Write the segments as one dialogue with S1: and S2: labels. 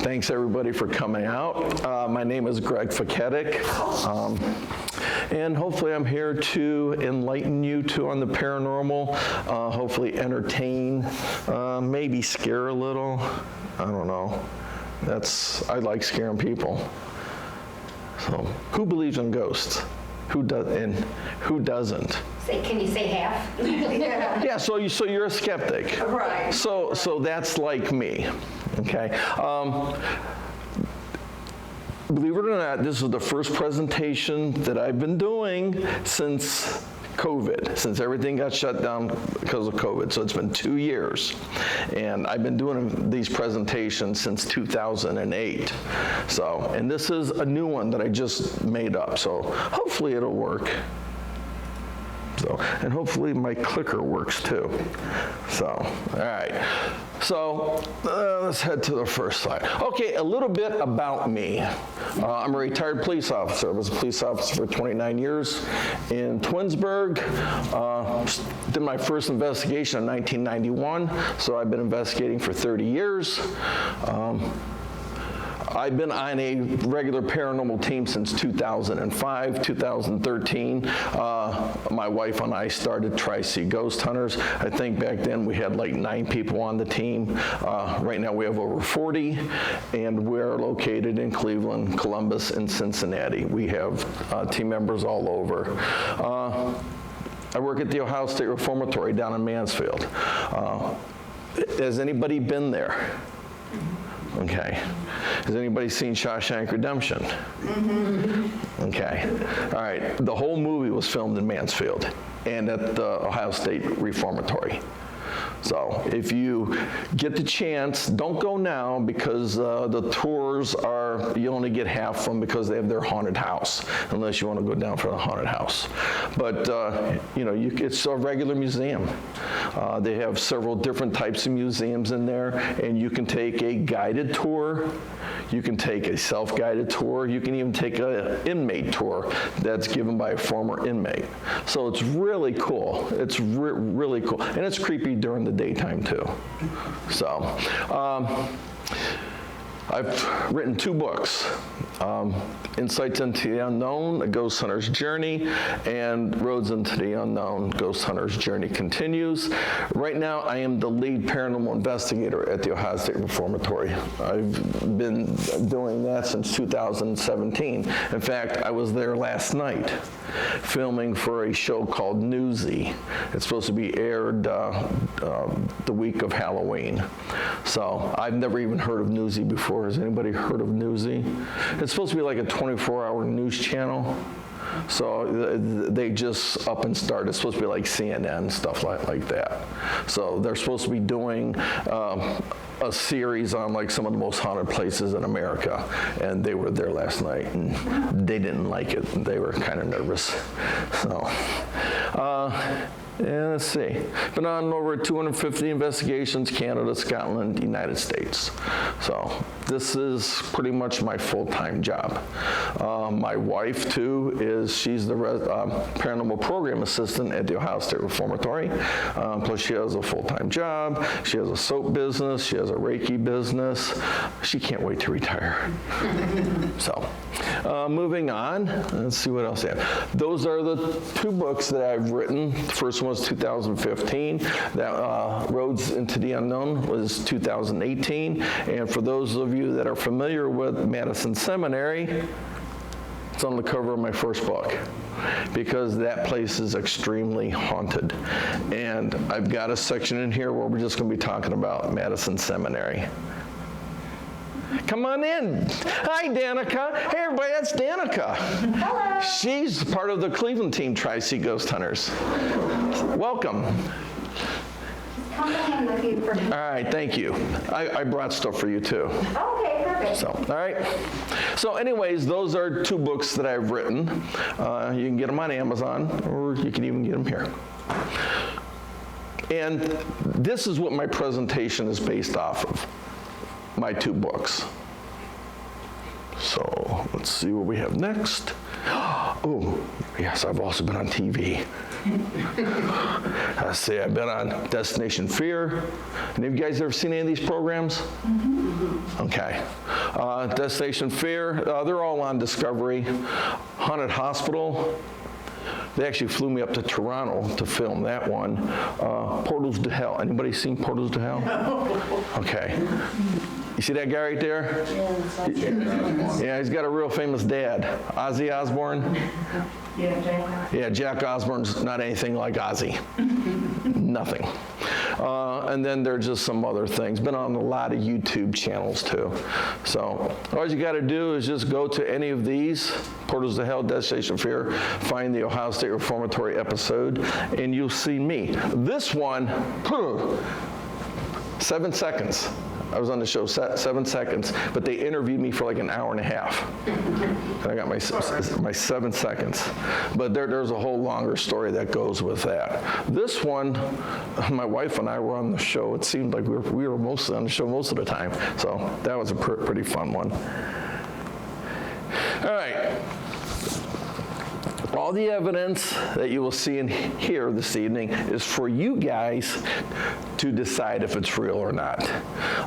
S1: Thanks everybody for coming out. My name is Greg Feketik, and hopefully I'm here to enlighten you too on the paranormal, hopefully entertain, maybe scare a little. I don't know. I like scaring people. So, who believes in ghosts? Who does, and who doesn't?
S2: Can you say half?
S1: Yeah, so you're a skeptic.
S2: Right.
S1: So that's like me, okay? Believe it or not, this is the first presentation that I've been doing since COVID, since everything got shut down because of COVID. So it's been 2 years. And I've been doing these presentations since 2008. So, and this is a new one that I just made up. So hopefully it'll work. So, and hopefully my clicker works too. So, all right. So, let's head to the first slide. Okay, a little bit about me. I'm a retired police officer. I was a police officer for 29 years in Twinsburg. Did my first investigation in 1991, so I've been investigating for 30 years. I've been on a regular paranormal team since 2005, 2013. My wife and I started Tri-C Ghost Hunters. I think back then we had like 9 people on the team. Right now we have over 40, and we're located in Cleveland, Columbus, and Cincinnati. We have team members all over. I work at the Ohio State Reformatory down in Mansfield. Has anybody been there? Okay. Has anybody seen Shawshank Redemption? Mm-hmm. Okay. All right. The whole movie was filmed in Mansfield and at the Ohio State Reformatory. So if you get the chance, don't go now because the tours you only get half of them because they have their haunted house, unless you want to go down for the haunted house. But you know, it's a regular museum. They have several different types of museums in there, and you can take a guided tour. You can take a self-guided tour. You can even take an inmate tour that's given by a former inmate. So it's really cool. It's really cool. And it's creepy during the daytime too. So I've written 2 books, Insights into the Unknown, A Ghost Hunter's Journey, and Roads into the Unknown, Ghost Hunter's Journey Continues. Right now, I am the lead paranormal investigator at the Ohio State Reformatory. I've been doing that since 2017. In fact, I was there last night filming for a show called Newsy. It's supposed to be aired the week of Halloween. So I've never even heard of Newsy before. Has anybody heard of Newsy? It's supposed to be like a 24-hour news channel. So they just up and start. It's supposed to be like CNN, stuff like that. So they're supposed to be doing a series on like some of the most haunted places in America, and they were there last night and they didn't like it, and they were kind of nervous. So yeah, let's see. Been on over 250 investigations, Canada, Scotland, United States. So this is pretty much my full-time job. My wife, too, she's the paranormal program assistant at the Ohio State Reformatory. Plus she has a full-time job. She has a soap business. She has a Reiki business. She can't wait to retire. So moving on, let's see what else I have. Those are the 2 books that I've written. The first one was 2015. That Roads into the Unknown was 2018. And for those of you that are familiar with Madison Seminary, it's on the cover of my first book because that place is extremely haunted. And I've got a section in here where we're just going to be talking about Madison Seminary. Come on in. Hi, Danica. Hey, everybody, that's Danica.
S2: Hello.
S1: She's part of the Cleveland team, Tri-C Ghost Hunters. Welcome.
S2: Come in with you for
S1: All right, thank you. I brought stuff for you, too.
S2: Okay, perfect.
S1: So, all right. So anyways, those are 2 books that I've written. You can get them on Amazon, or you can even get them here. And this is what my presentation is based off of. My 2 books. So let's see what we have next. Oh, yes, I've also been on TV. Let's see, I've been on Destination Fear. Any of you guys ever seen any of these programs? Mm-hmm. Okay. Destination Fair, they're all on Discovery. Haunted Hospital, they actually flew me up to Toronto to film that one. Portals to Hell. Anybody seen Portals to Hell? No. Okay. You see that guy right there? Yeah, he's got a real famous dad. Ozzy Osbourne. Yeah, Jack Osbourne's not anything like Ozzy. Nothing. And then there's just some other things. Been on a lot of YouTube channels too. So all you got to do is just go to any of these, Portals to Hell, Destination Fear, find the Ohio State Reformatory episode, and you'll see me. This one, 7 seconds. I was on the show 7 seconds, but they interviewed me for like an hour and a half. And I got my 7 seconds. But there's a whole longer story that goes with that. This one, my wife and I were on the show. It seemed like we were mostly on the show most of the time. So that was a pretty fun one. All right. All the evidence that you will see and hear this evening is for you guys to decide if it's real or not.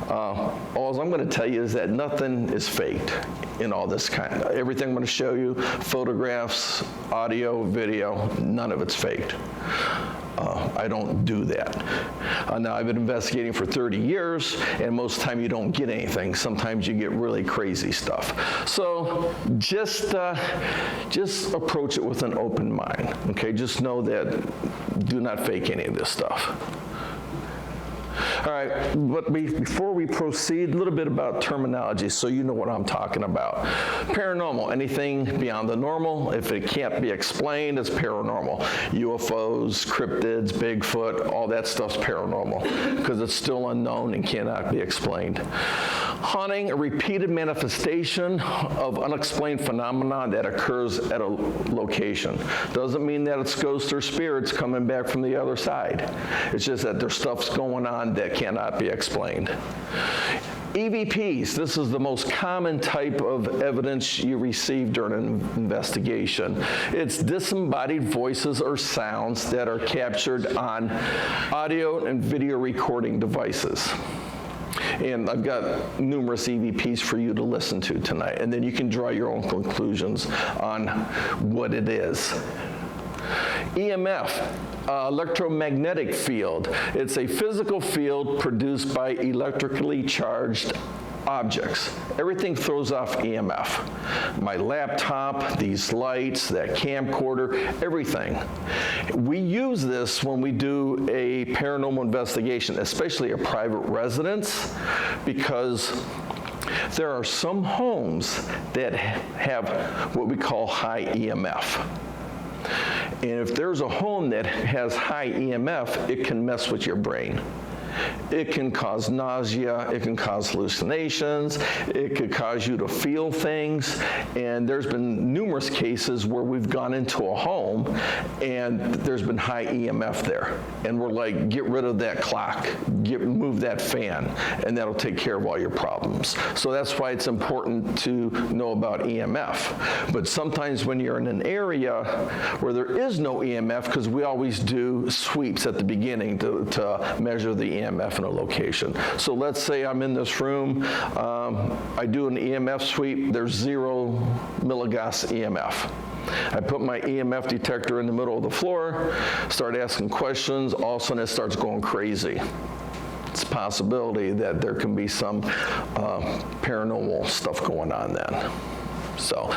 S1: All I'm going to tell you is that nothing is faked in all this kind. Everything I'm going to show you, photographs, audio, video, none of it's faked. I don't do that. Now, I've been investigating for 30 years, and most of the time you don't get anything. Sometimes you get really crazy stuff. So just approach it with an open mind, okay? Just know that do not fake any of this stuff. All right, but before we proceed, a little bit about terminology so you know what I'm talking about. Paranormal, anything beyond the normal. If it can't be explained, it's paranormal. UFOs, cryptids, Bigfoot, all that stuff's paranormal because it's still unknown and cannot be explained. Haunting, a repeated manifestation of unexplained phenomena that occurs at a location. Doesn't mean that it's ghosts or spirits coming back from the other side. It's just that there's stuff's going on that cannot be explained. EVPs, this is the most common type of evidence you receive during an investigation. It's disembodied voices or sounds that are captured on audio and video recording devices. And I've got numerous EVPs for you to listen to tonight, and then you can draw your own conclusions on what it is. EMF, electromagnetic field. It's a physical field produced by electrically charged objects. Everything throws off EMF. My laptop, these lights, that camcorder, everything. We use this when we do a paranormal investigation, especially a private residence, because there are some homes that have what we call high EMF. And if there's a home that has high EMF, it can mess with your brain. It can cause nausea, it can cause hallucinations, it could cause you to feel things, and there's been numerous cases where we've gone into a home and there's been high EMF there, and we're like, get rid of that clock, move that fan, and that'll take care of all your problems. So that's why it's important to know about EMF. But sometimes when you're in an area where there is no EMF, because we always do sweeps at the beginning to measure the EMF in a location. So let's say I'm in this room, I do an EMF sweep, there's 0 milligauss EMF. I put my EMF detector in the middle of the floor, start asking questions, all of a sudden it starts going crazy. It's a possibility that there can be some paranormal stuff going on then. So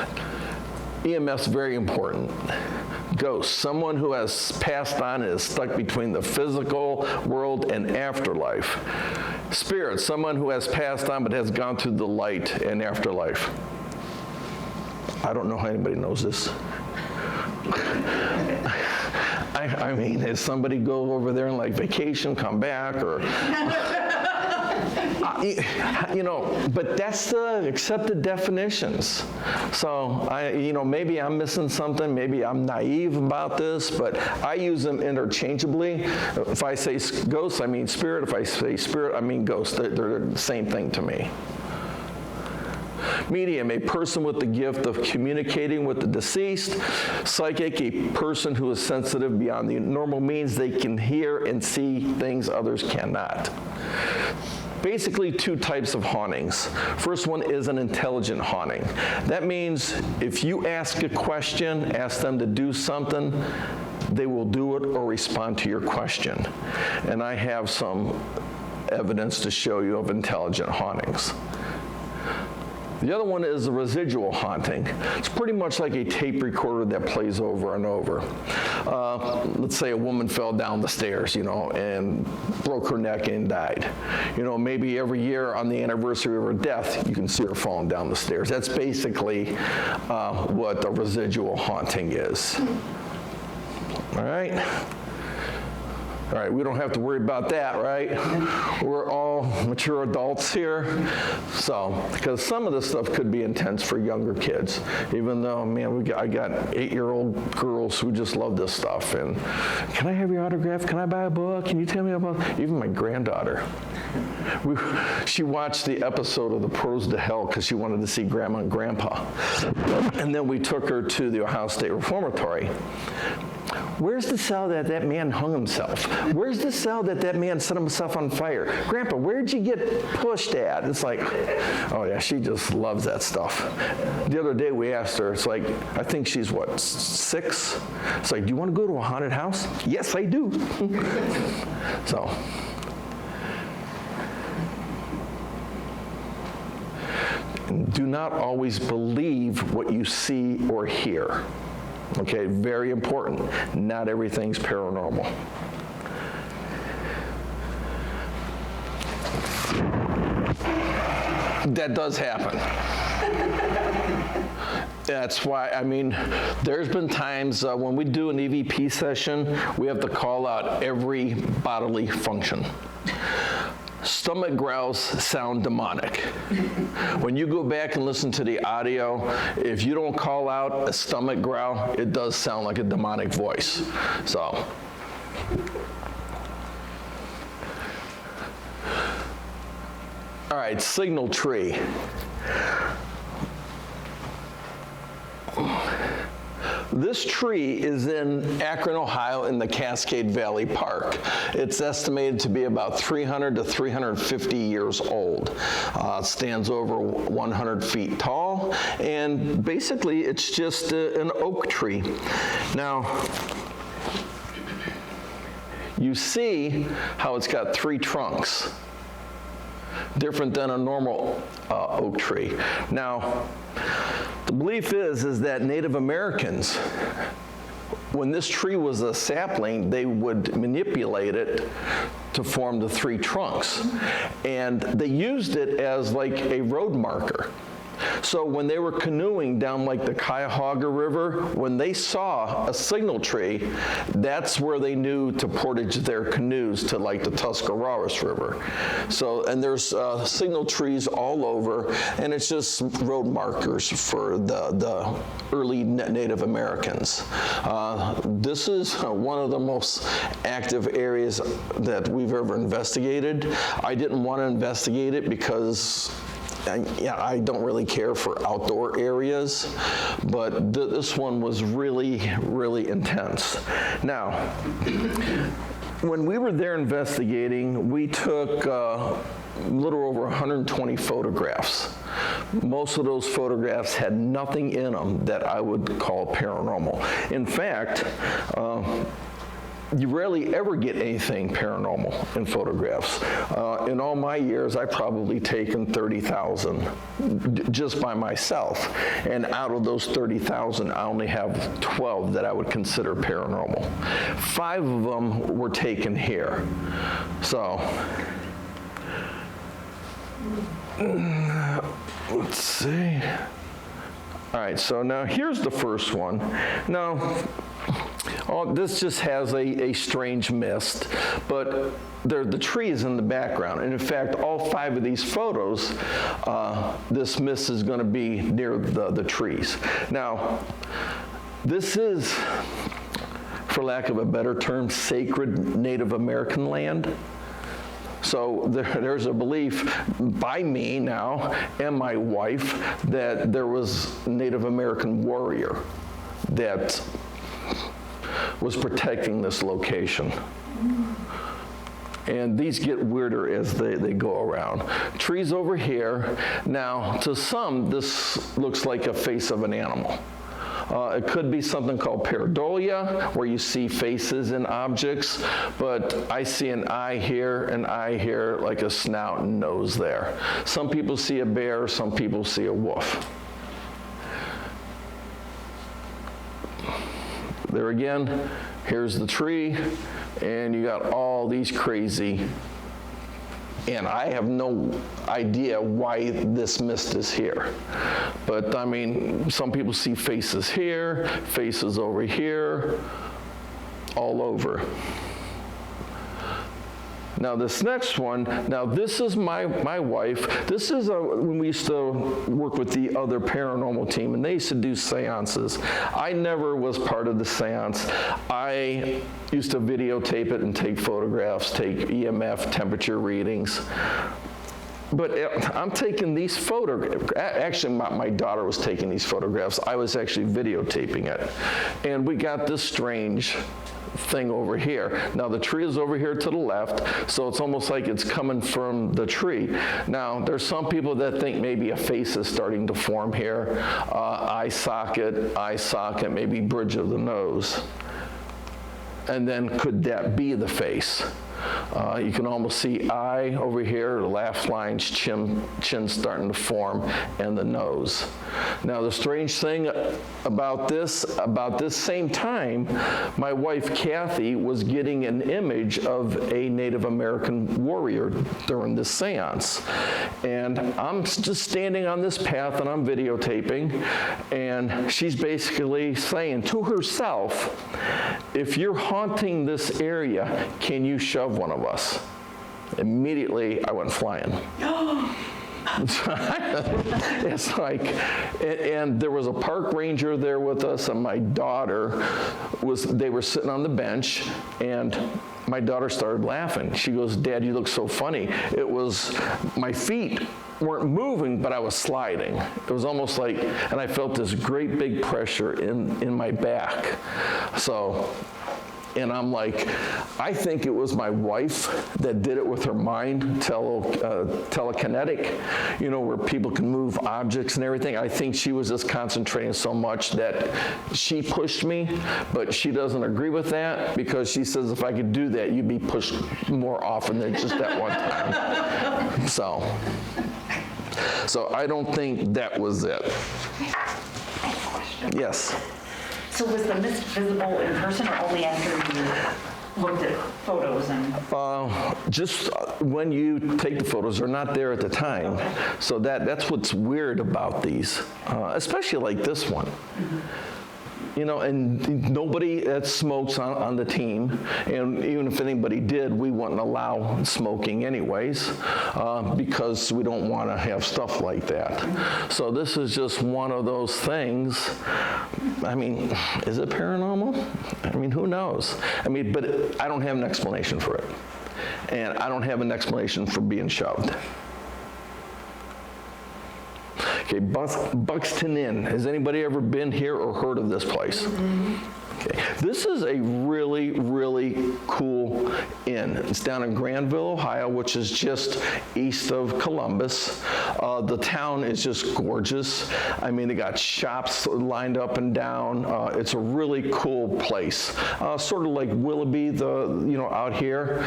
S1: EMF's very important. Ghosts, someone who has passed on and is stuck between the physical world and afterlife. Spirit, someone who has passed on but has gone through the light and afterlife. I don't know how anybody knows this. I mean, has somebody go over there and like vacation, come back, or... you know, but that's the accepted definitions. So, maybe I'm missing something, maybe I'm naive about this, but I use them interchangeably. If I say ghost, I mean spirit. If I say spirit, I mean ghost. They're the same thing to me. Medium, a person with the gift of communicating with the deceased. Psychic, a person who is sensitive beyond the normal means. They can hear and see things others cannot. basically two types of hauntings. First one is an intelligent haunting. That means if you ask a question, ask them to do something, they will do it or respond to your question. And I have some evidence to show you of intelligent hauntings. The other one is a residual haunting. It's pretty much like a tape recorder that plays over and over. Let's say a woman fell down the stairs, and broke her neck and died. Maybe every year on the anniversary of her death, you can see her falling down the stairs. That's basically what a residual haunting is. All right? All right, we don't have to worry about that, right? We're all mature adults here. So, because some of this stuff could be intense for younger kids, even though, man, I got 8-year-old girls who just love this stuff. And can I have your autograph? Can I buy a book? Can you tell me about, even my granddaughter. She watched the episode of The Pros to Hell because she wanted to see Grandma and Grandpa. And then we took her to the Ohio State Reformatory. Where's the cell that man hung himself? Where's the cell that man set himself on fire? Grandpa, where'd you get pushed at? It's like, oh yeah, she just loves that stuff. The other day we asked her, it's like, I think she's what, 6? It's like, do you want to go to a haunted house? Yes, I do. So. Do not always believe what you see or hear. Okay, very important. Not everything's paranormal. That does happen. That's why, there's been times when we do an EVP session, we have to call out every bodily function. Stomach growls sound demonic. When you go back and listen to the audio, if you don't call out a stomach growl, it does sound like a demonic voice. So. All right, signal tree. This tree is in Akron, Ohio in the Cascade Valley Park. It's estimated to be about 300 to 350 years old. It stands over 100 feet tall, and basically it's just an oak tree. Now, you see how it's got 3 trunks, different than a normal oak tree. Now, the belief is that Native Americans, when this tree was a sapling, they would manipulate it to form the 3 trunks. And they used it as like a road marker. So when they were canoeing down like the Cuyahoga River, when they saw a signal tree, that's where they knew to portage their canoes to like the Tuscarawas River. So, and there's signal trees all over, and it's just road markers for the early Native Americans. This is one of the most active areas that we've ever investigated. I didn't want to investigate it because I don't really care for outdoor areas, but this one was really, really intense. Now, when we were there investigating, we took a little over 120 photographs. Most of those photographs had nothing in them that I would call paranormal. In fact, you rarely ever get anything paranormal in photographs. In all my years, I've probably taken 30,000 just by myself. And out of those 30,000, I only have 12 that I would consider paranormal. 5 of them were taken here. So, let's see. All right, so now here's the first one. Now, this just has a strange mist, but the tree is in the background. And in fact, all 5 of these photos, this mist is going to be near the trees. Now, this is, for lack of a better term, sacred Native American land. So there's a belief by me now and my wife that there was a Native American warrior that was protecting this location. And these get weirder as they go around. Trees over here. Now, to some, this looks like a face of an animal. It could be something called pareidolia, where you see faces in objects, but I see an eye here, like a snout and nose there. Some people see a bear, some people see a wolf. There again, here's the tree, and you got all these crazy, and I have no idea why this mist is here. But I mean, some people see faces here, faces over here, all over. Now this next one, now this is my wife. This is when we used to work with the other paranormal team, and they used to do seances. I never was part of the seance. I used to videotape it and take photographs, take EMF temperature readings. But I'm taking these photographs. Actually, my daughter was taking these photographs. I was actually videotaping it. And we got this strange thing over here. Now the tree is over here to the left, so it's almost like it's coming from the tree. Now there's some people that think maybe a face is starting to form here. Eye socket, maybe bridge of the nose. And then could that be the face? You can almost see eye over here, the laugh lines, chin starting to form, and the nose. Now the strange thing about this same time, my wife Kathy was getting an image of a Native American warrior during this seance. And I'm just standing on this path and I'm videotaping, and she's basically saying to herself, if you're haunting this area, can you shove one of us? Immediately, I went flying. It's like, and there was a park ranger there with us, and my daughter they were sitting on the bench, and my daughter started laughing. She goes, Dad, you look so funny. It was, my feet weren't moving, but I was sliding. It was almost like, and I felt this great big pressure in my back. So, and I'm like, I think it was my wife that did it with her mind, telekinetic, you know, where people can move objects and everything. I think she was just concentrating so much that she pushed me, but she doesn't agree with that because she says if I could do that, you'd be pushed more often than just that one time. So I don't think that was it. Yes.
S3: So was the mist visible in person or only after you looked at photos and?
S1: Just when you take the photos, they're not there at the time. Okay. So that's what's weird about these, especially like this one. Mm-hmm. You know, and nobody that smokes on the team, and even if anybody did, we wouldn't allow smoking anyways, because we don't want to have stuff like that. So this is just one of those things. I mean, is it paranormal? I mean, who knows? I mean, but I don't have an explanation for it. And I don't have an explanation for being shoved. Okay, Buxton Inn. Has anybody ever been here or heard of this place? Mm-hmm. Okay. This is a really, really cool inn. It's down in Granville, Ohio, which is just east of Columbus. The town is just gorgeous. I mean, they got shops lined up and down. It's a really cool place. Sort of like Willoughby, out here.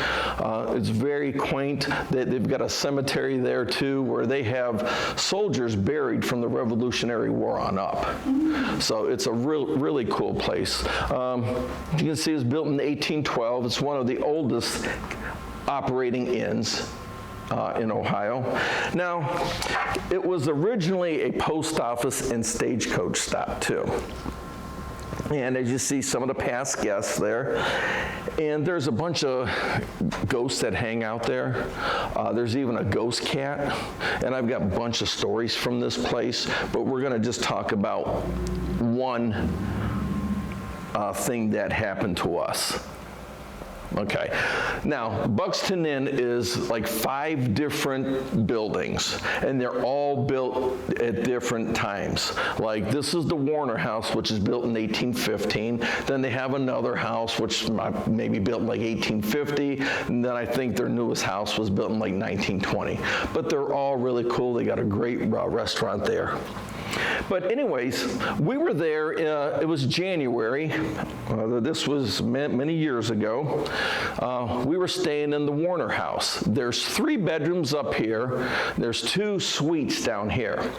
S1: It's very quaint. They've got a cemetery there too, where they have soldiers buried from the Revolutionary War on up. Mm-hmm. So it's a really cool place. You can see it was built in 1812. It's one of the oldest operating inns in Ohio. Now, it was originally a post office and stagecoach stop too. And as you see, some of the past guests there. And there's a bunch of ghosts that hang out there. There's even a ghost cat. And I've got a bunch of stories from this place, but we're going to just talk about one thing that happened to us. Okay. Now, Buxton Inn is like 5 different buildings, and they're all built at different times. Like, this is the Warner House, which is built in 1815. Then they have another house, which may be built in like 1850. And then I think their newest house was built in like 1920. But they're all really cool. They got a great restaurant there. But anyways, we were there, it was January, this was many years ago. We were staying in the Warner House. There's 3 bedrooms up here, there's 2 suites down here.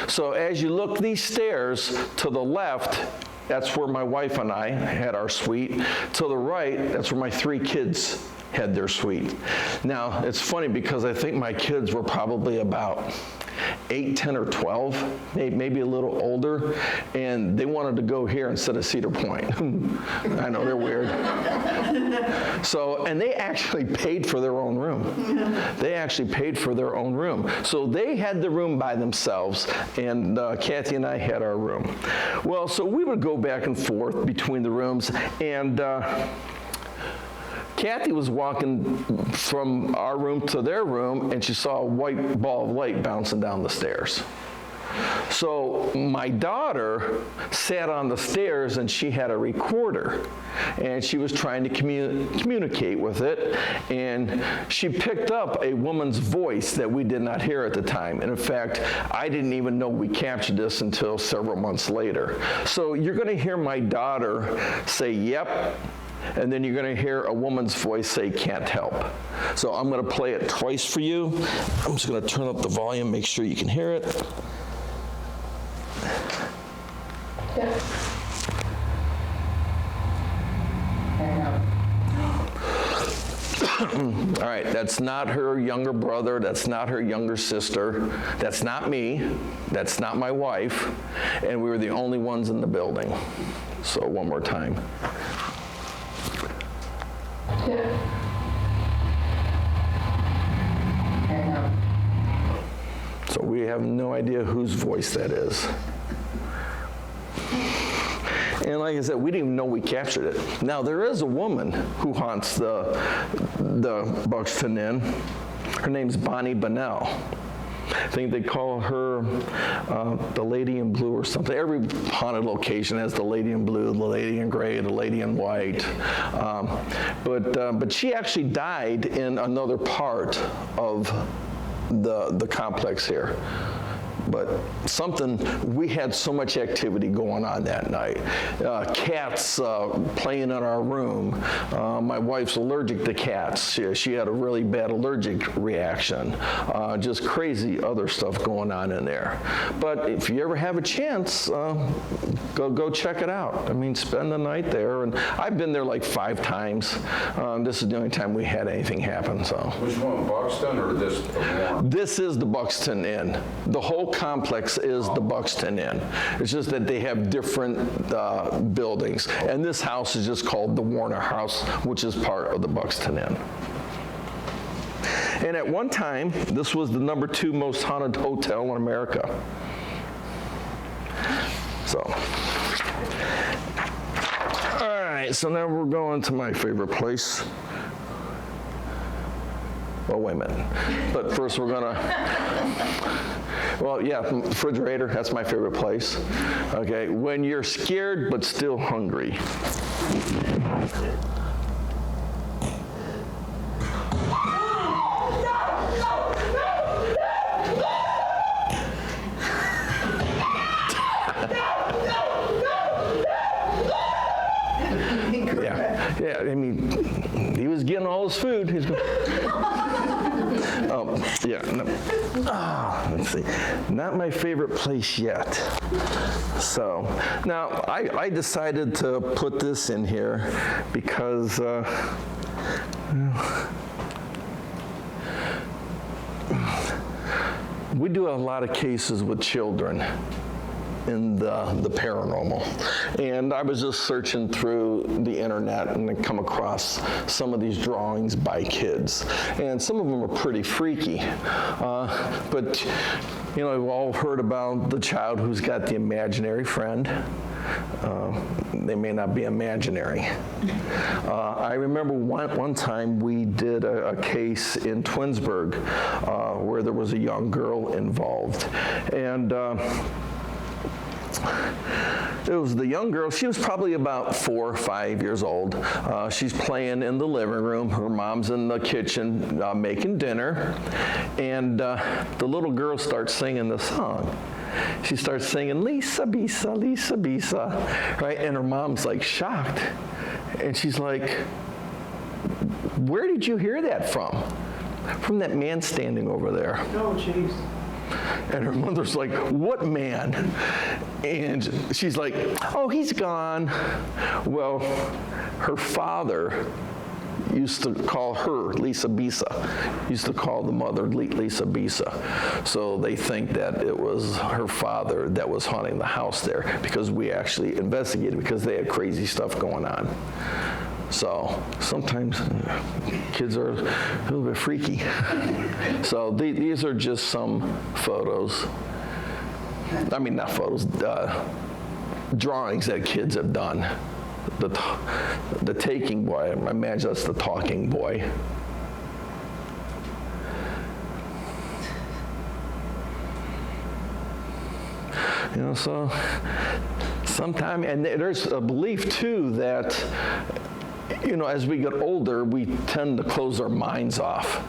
S1: So as you look these stairs to the left, that's where my wife and I had our suite. To the right, that's where my 3 kids had their suite. Now, it's funny because I think my kids were probably about 8, 10, or 12, maybe a little older, and they wanted to go here instead of Cedar Point. I know, they're weird. So, and they actually paid for their own room. They actually paid for their own room. So they had the room by themselves, and Kathy and I had our room. Well, so we would go back and forth between the rooms, and Kathy was walking from our room to their room, and she saw a white ball of light bouncing down the stairs. So my daughter sat on the stairs, and she had a recorder, and she was trying to communicate with it, and she picked up a woman's voice that we did not hear at the time. And in fact, I didn't even know we captured this until several months later. So you're going to hear my daughter say, "Yep," and then you're going to hear a woman's voice say, "Can't help." So I'm going to play it twice for you. I'm just going to turn up the volume, make sure you can hear it. All right, that's not her younger brother, that's not her younger sister, that's not me, that's not my wife, and we were the only ones in the building. So one more time. So we have no idea whose voice that is. And like I said, we didn't even know we captured it. Now, there is a woman who haunts the Buxton Inn. Her name's Bonnie Bunnell. I think they call her the Lady in Blue or something. Every haunted location has the Lady in Blue, the Lady in Gray, the Lady in White. But she actually died in another part of the complex here. But we had so much activity going on that night. Cats playing in our room. My wife's allergic to cats. She had a really bad allergic reaction. Just crazy other stuff going on in there. But if you ever have a chance, go check it out. I mean, spend the night there. And I've been there like 5 times. This is the only time we had anything happen. So.
S4: Which one, Buxton or this?
S1: This is the Buxton Inn. The whole complex is the Buxton Inn. It's just that they have different buildings. And this house is just called the Warner House, which is part of the Buxton Inn. And at one time, this was the number 2 most haunted hotel in America. So, all right, so now we're going to my favorite place. Well, wait a minute. But first we're gonna, well, yeah, refrigerator, that's my favorite place. Okay, when you're scared but still hungry. Yeah, I mean, he was getting all his food. He's going, let's see, not my favorite place yet. So now I decided to put this in here because we do a lot of cases with children in the paranormal. And I was just searching through the internet and I come across some of these drawings by kids. And some of them are pretty freaky. But, you know, we've all heard about the child who's got the imaginary friend. They may not be imaginary. I remember one time we did a case in Twinsburg where there was a young girl involved. And it was the young girl. She was probably about 4 or 5 years old. She's playing in the living room. Her mom's in the kitchen making dinner. And the little girl starts singing the song. She starts singing, Lisa Bisa, Lisa Bisa, right? And her mom's like shocked. And she's like, where did you hear that from? From that man standing over there.
S5: Oh, jeez.
S1: And her mother's like, what man? And she's like, oh, he's gone. Well, her father used to call her Lisa Bisa, used to call the mother Lisa Bisa. So they think that it was her father that was haunting the house there, because we actually investigated, because they had crazy stuff going on. So sometimes kids are a little bit freaky. So these are just some photos. I mean, not photos, drawings that kids have done. The taking boy, I imagine that's the talking boy. You know, so sometime, and there's a belief too that, you know, as we get older, we tend to close our minds off.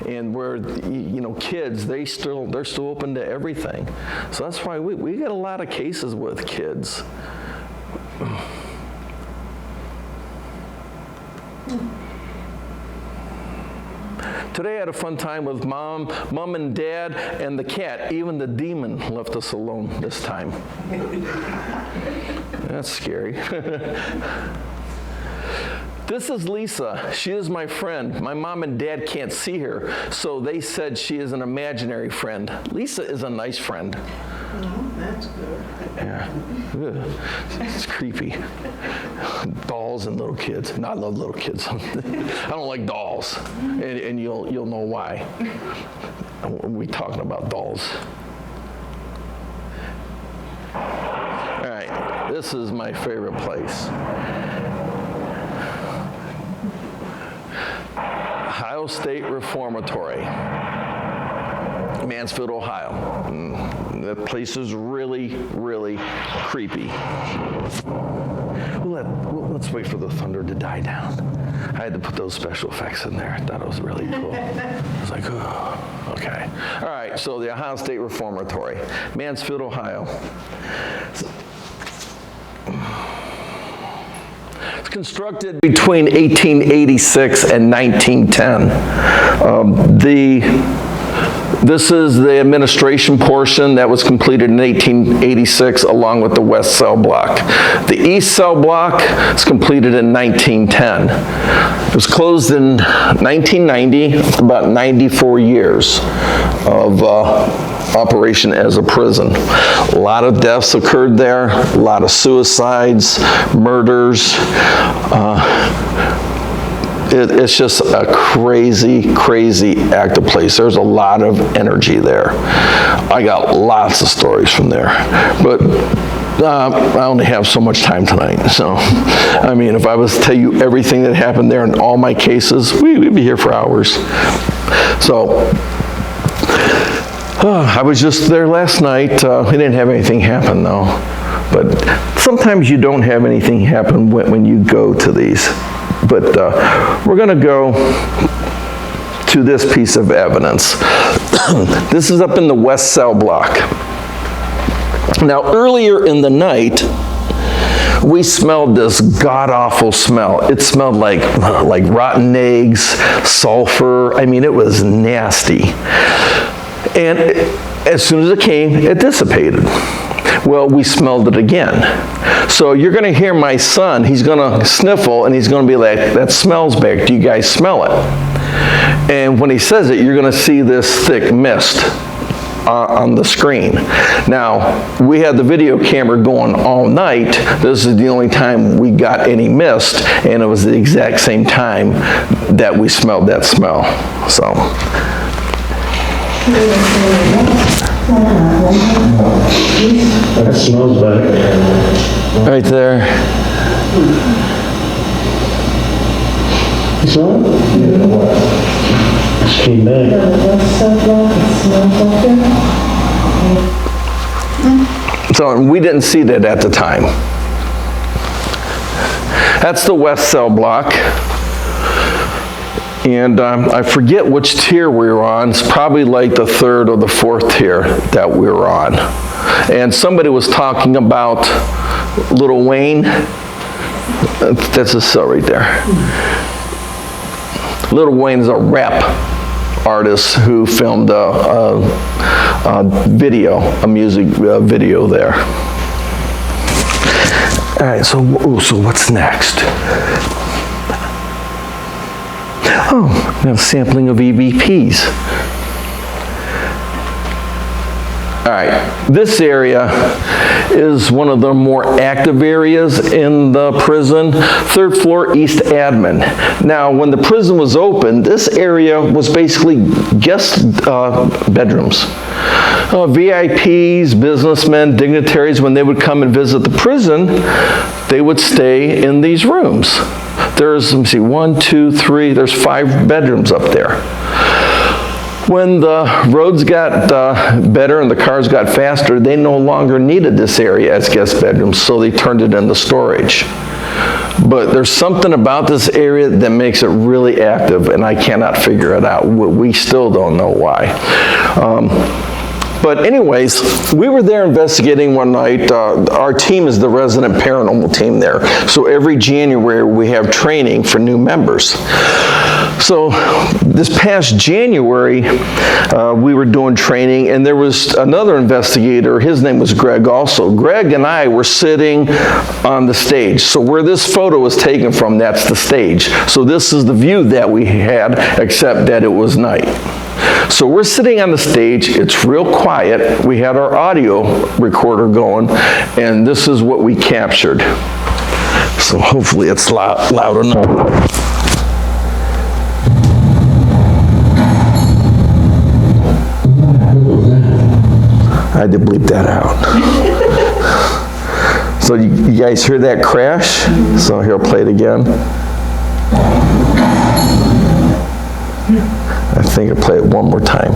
S1: And where, you know, kids, they're still open to everything. So that's why we get a lot of cases with kids. Today I had a fun time with mom and dad, and the cat. Even the demon left us alone this time. That's scary. This is Lisa. She is my friend. My mom and dad can't see her, so they said she is an imaginary friend. Lisa is a nice friend.
S5: Oh, that's good.
S1: Yeah. Ugh. It's creepy. Dolls and little kids. No, I love little kids. I don't like dolls, and you'll know why. We're talking about dolls. All right, this is my favorite place. Ohio State Reformatory, Mansfield, Ohio. That place is really, really creepy. Let's wait for the thunder to die down. I had to put those special effects in there. I thought it was really cool. I was like, oh, okay. All right, so the Ohio State Reformatory, Mansfield, Ohio. It's constructed between 1886 and 1910. This is the administration portion that was completed in 1886, along with the west cell block. The east cell block was completed in 1910. It was closed in 1990, about 94 years of operation as a prison. A lot of deaths occurred there, a lot of suicides, murders. It's just a crazy, crazy active place. There's a lot of energy there. I got lots of stories from there, but I only have so much time tonight. So, I mean, if I was to tell you everything that happened there in all my cases, we'd be here for hours. So, I was just there last night. We didn't have anything happen though, but sometimes you don't have anything happen when you go to these. But we're going to go to this piece of evidence. This is up in the west cell block. Now, earlier in the night, we smelled this god-awful smell. It smelled like rotten eggs, sulfur. I mean, it was nasty. And as soon as it came, it dissipated. Well, we smelled it again. So you're going to hear my son, he's going to sniffle, and he's going to be like, that smells back. Do you guys smell it? And when he says it, you're going to see this thick mist on the screen. Now, we had the video camera going all night. This is the only time we got any mist, and it was the exact same time that we smelled that smell. So.
S6: That smells back.
S1: Right there.
S6: You saw it? Yeah. Just came back.
S1: So we didn't see that at the time. That's the west cell block. And I forget which tier we were on. It's probably like the third or the fourth tier that we were on. And somebody was talking about Lil Wayne. That's a cell right there. Lil Wayne is a rap artist who filmed a music video there. All right, so what's next? Oh, we have a sampling of EVPs. All right, this area is one of the more active areas in the prison, third floor east admin. Now, when the prison was open, this area was basically guest bedrooms. VIPs, businessmen, dignitaries, when they would come and visit the prison, they would stay in these rooms. There's, let me see, 1, 2, 3, there's 5 bedrooms up there. When the roads got better and the cars got faster, they no longer needed this area as guest bedrooms, so they turned it into storage. But there's something about this area that makes it really active, and I cannot figure it out. We still don't know why. But anyways, we were there investigating one night. Our team is the resident paranormal team there. So every January we have training for new members. So this past January, we were doing training, and there was another investigator. His name was Greg also. Greg and I were sitting on the stage. So where this photo was taken from, that's the stage. So this is the view that we had, except that it was night. So we're sitting on the stage, it's real quiet, we had our audio recorder going, and this is what we captured. So hopefully it's loud enough. I had to bleep that out. So you guys hear that crash? So here, I'll play it again. I think I'll play it one more time.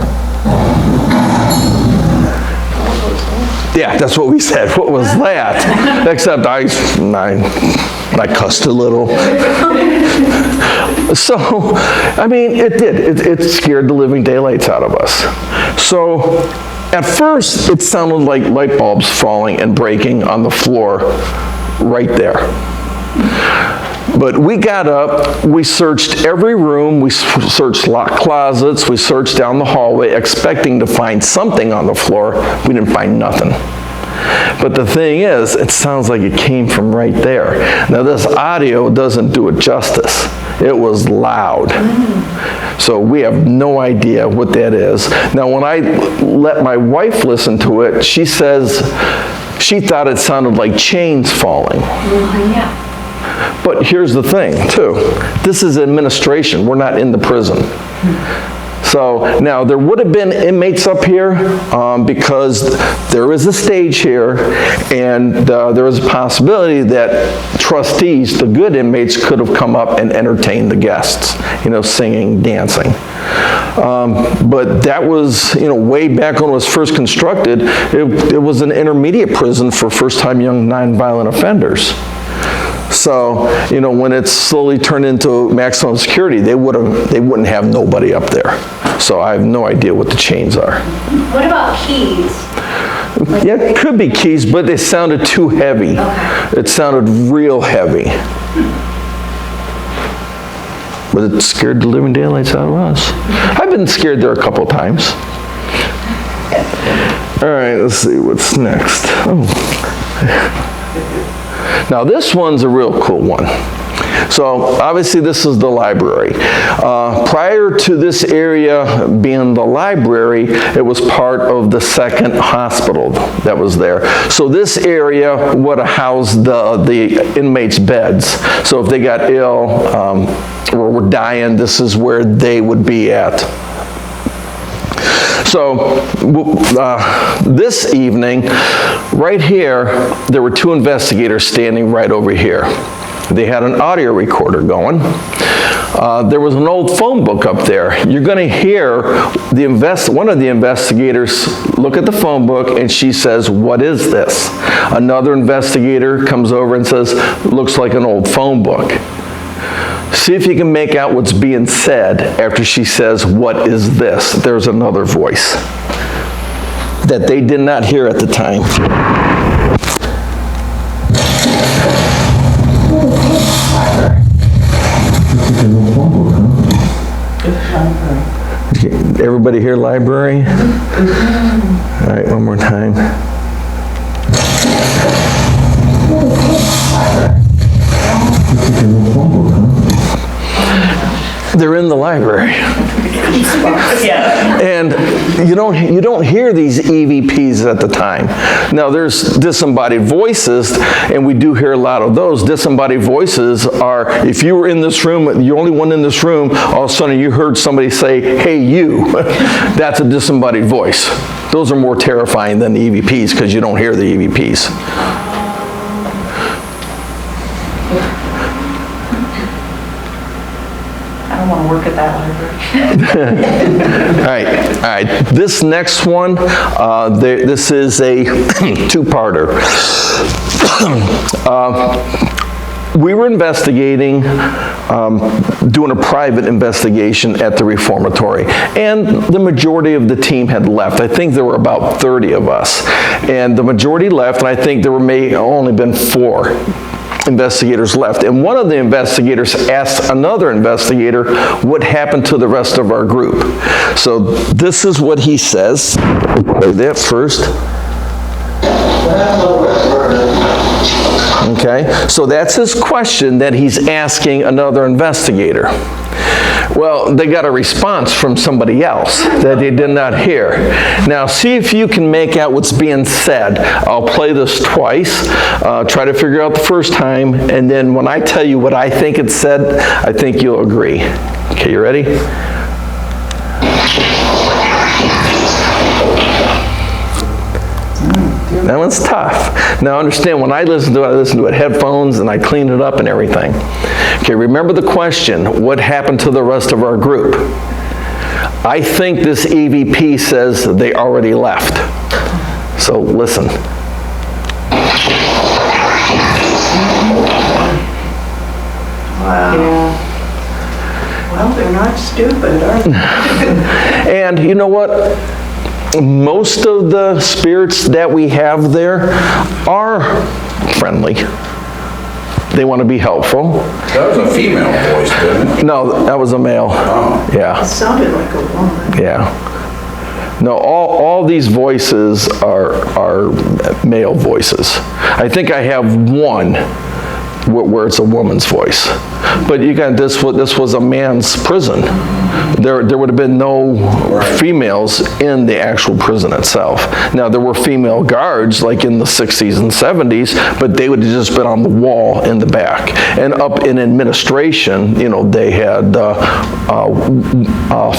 S1: Yeah, that's what we said. What was that? Except I cussed a little. So, I mean, it did. It scared the living daylights out of us. So, at first, it sounded like light bulbs falling and breaking on the floor right there. But we got up, we searched every room, we searched locked closets, we searched down the hallway, expecting to find something on the floor. We didn't find nothing. But the thing is, it sounds like it came from right there. Now this audio doesn't do it justice. It was loud. So we have no idea what that is. Now when I let my wife listen to it, she says she thought it sounded like chains falling.
S2: Yeah.
S1: But here's the thing, too. This is administration. We're not in the prison. So now there would have been inmates up here because there is a stage here, and there is a possibility that trustees, the good inmates, could have come up and entertained the guests, you know, singing, dancing. But that was, you know, way back when it was first constructed, it was an intermediate prison for first-time young nonviolent offenders. So, you know, when it's slowly turned into maximum security, they wouldn't have nobody up there. So I have no idea what the chains are.
S2: What about keys?
S1: Yeah, it could be keys, but they sounded too heavy.
S2: Okay.
S1: It sounded real heavy. But it scared the living daylights out of us. I've been scared there a couple of times. All right, let's see what's next. Oh. Now this one's a real cool one. So obviously this is the library. Prior to this area being the library, it was part of the second hospital that was there. So this area would have housed the inmates' beds. So if they got ill or were dying, this is where they would be at. So this evening, right here, there were two investigators standing right over here. They had an audio recorder going. There was an old phone book up there. You're going to hear one of the investigators look at the phone book, and she says, "What is this?" Another investigator comes over and says, "Looks like an old phone book." See if you can make out what's being said after she says, "What is this?" There's another voice that they did not hear at the time. Everybody hear library? All right, one more time. They're in the library. And you don't hear these EVPs at the time. Now there's disembodied voices, and we do hear a lot of those. Disembodied voices are, if you were in this room, you're the only one in this room, all of a sudden you heard somebody say, "Hey you." That's a disembodied voice. Those are more terrifying than the EVPs because you don't hear the EVPs.
S3: I don't want to work at that library.
S1: All right. This next one, this is a two-parter. We were investigating, doing a private investigation at the Reformatory, and the majority of the team had left. I think there were about 30 of us, and the majority left, and I think there may only been 4 investigators left. And one of the investigators asked another investigator what happened to the rest of our group. So this is what he says. Play that first. Okay, so that's his question that he's asking another investigator. Well, they got a response from somebody else that they did not hear. Now, see if you can make out what's being said. I'll play this twice, try to figure out the first time, and then when I tell you what I think it said, I think you'll agree. Okay, you ready? That one's tough. Now understand, when I listen to it headphones and I clean it up and everything. Okay, remember the question, what happened to the rest of our group? I think this EVP says they already left. So listen.
S5: Wow.
S3: Yeah.
S5: Well, they're not stupid, are they?
S1: And you know what? Most of the spirits that we have there are friendly. They want to be helpful.
S4: That was a female voice, didn't it?
S1: No, that was a male.
S4: Oh.
S1: Yeah.
S5: It sounded like a woman.
S1: Yeah. No, all these voices are male voices. I think I have one where it's a woman's voice. But you got this was a man's prison. There would have been no females in the actual prison itself. Now there were female guards like in the 60s and 70s, but they would have just been on the wall in the back. And up in administration, they had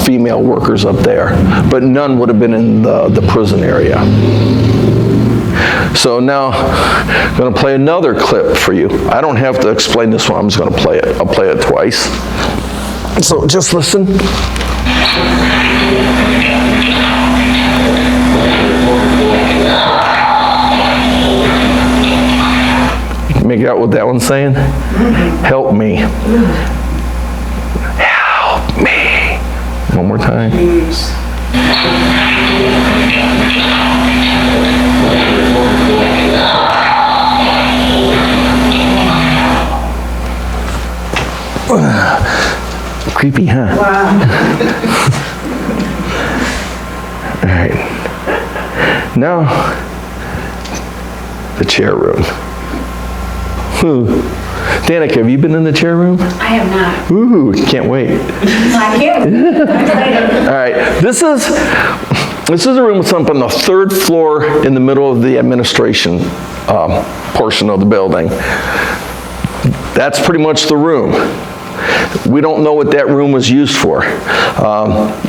S1: female workers up there, but none would have been in the prison area. So now I'm going to play another clip for you. I don't have to explain this one, I'm just going to play it. I'll play it twice. So just listen. Make out what that one's saying? Help me. Help me. One more time.
S5: Jeez.
S1: Creepy, huh?
S5: Wow.
S1: All right. Now, the chair room. Danica, have you been in the chair room?
S2: I have not.
S1: Ooh, can't wait.
S2: I can't. I'm excited.
S1: All right, this is a room that's up on the 3rd floor in the middle of the administration portion of the building. That's pretty much the room. We don't know what that room was used for.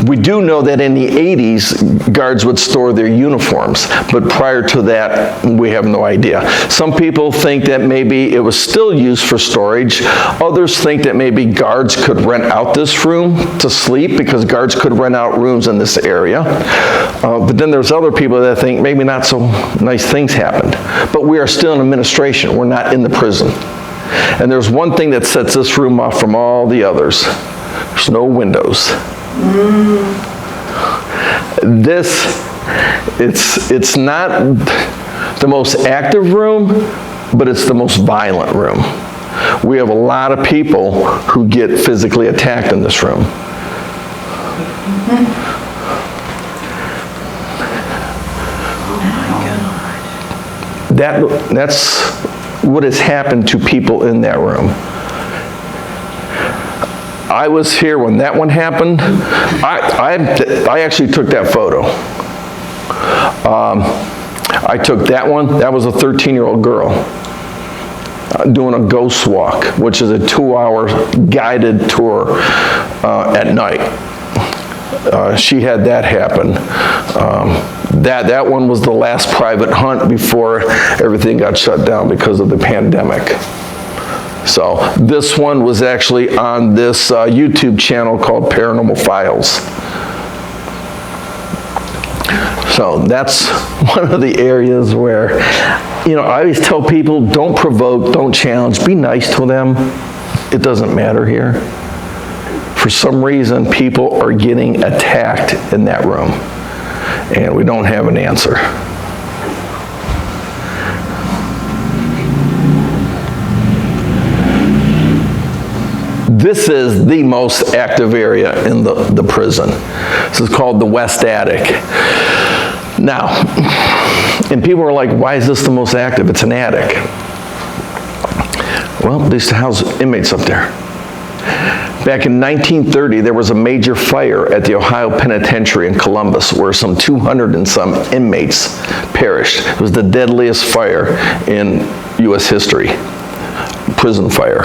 S1: We do know that in the 80s, guards would store their uniforms, but prior to that, we have no idea. Some people think that maybe it was still used for storage. Others think that maybe guards could rent out this room to sleep, because guards could rent out rooms in this area. But then there's other people that think maybe not so nice things happened. But we are still in administration. We're not in the prison. And there's one thing that sets this room off from all the others. There's no windows. It's not the most active room, but it's the most violent room. We have a lot of people who get physically attacked in this room. That's what has happened to people in that room. I was here when that one happened. I actually took that photo. I took that one. That was a 13-year-old girl doing a ghost walk, which is a 2-hour guided tour at night. She had that happen. That one was the last private hunt before everything got shut down because of the pandemic. So this one was actually on this YouTube channel called Paranormal Files. So that's one of the areas where, you know, I always tell people, don't provoke, don't challenge, be nice to them. It doesn't matter here. For some reason, people are getting attacked in that room, and we don't have an answer. This is the most active area in the prison. This is called the West Attic. Now, and people are like, why is this the most active? It's an attic. Well, they used to house inmates up there. Back in 1930, there was a major fire at the Ohio Penitentiary in Columbus where some 200 and some inmates perished. It was the deadliest fire in U.S. history, prison fire.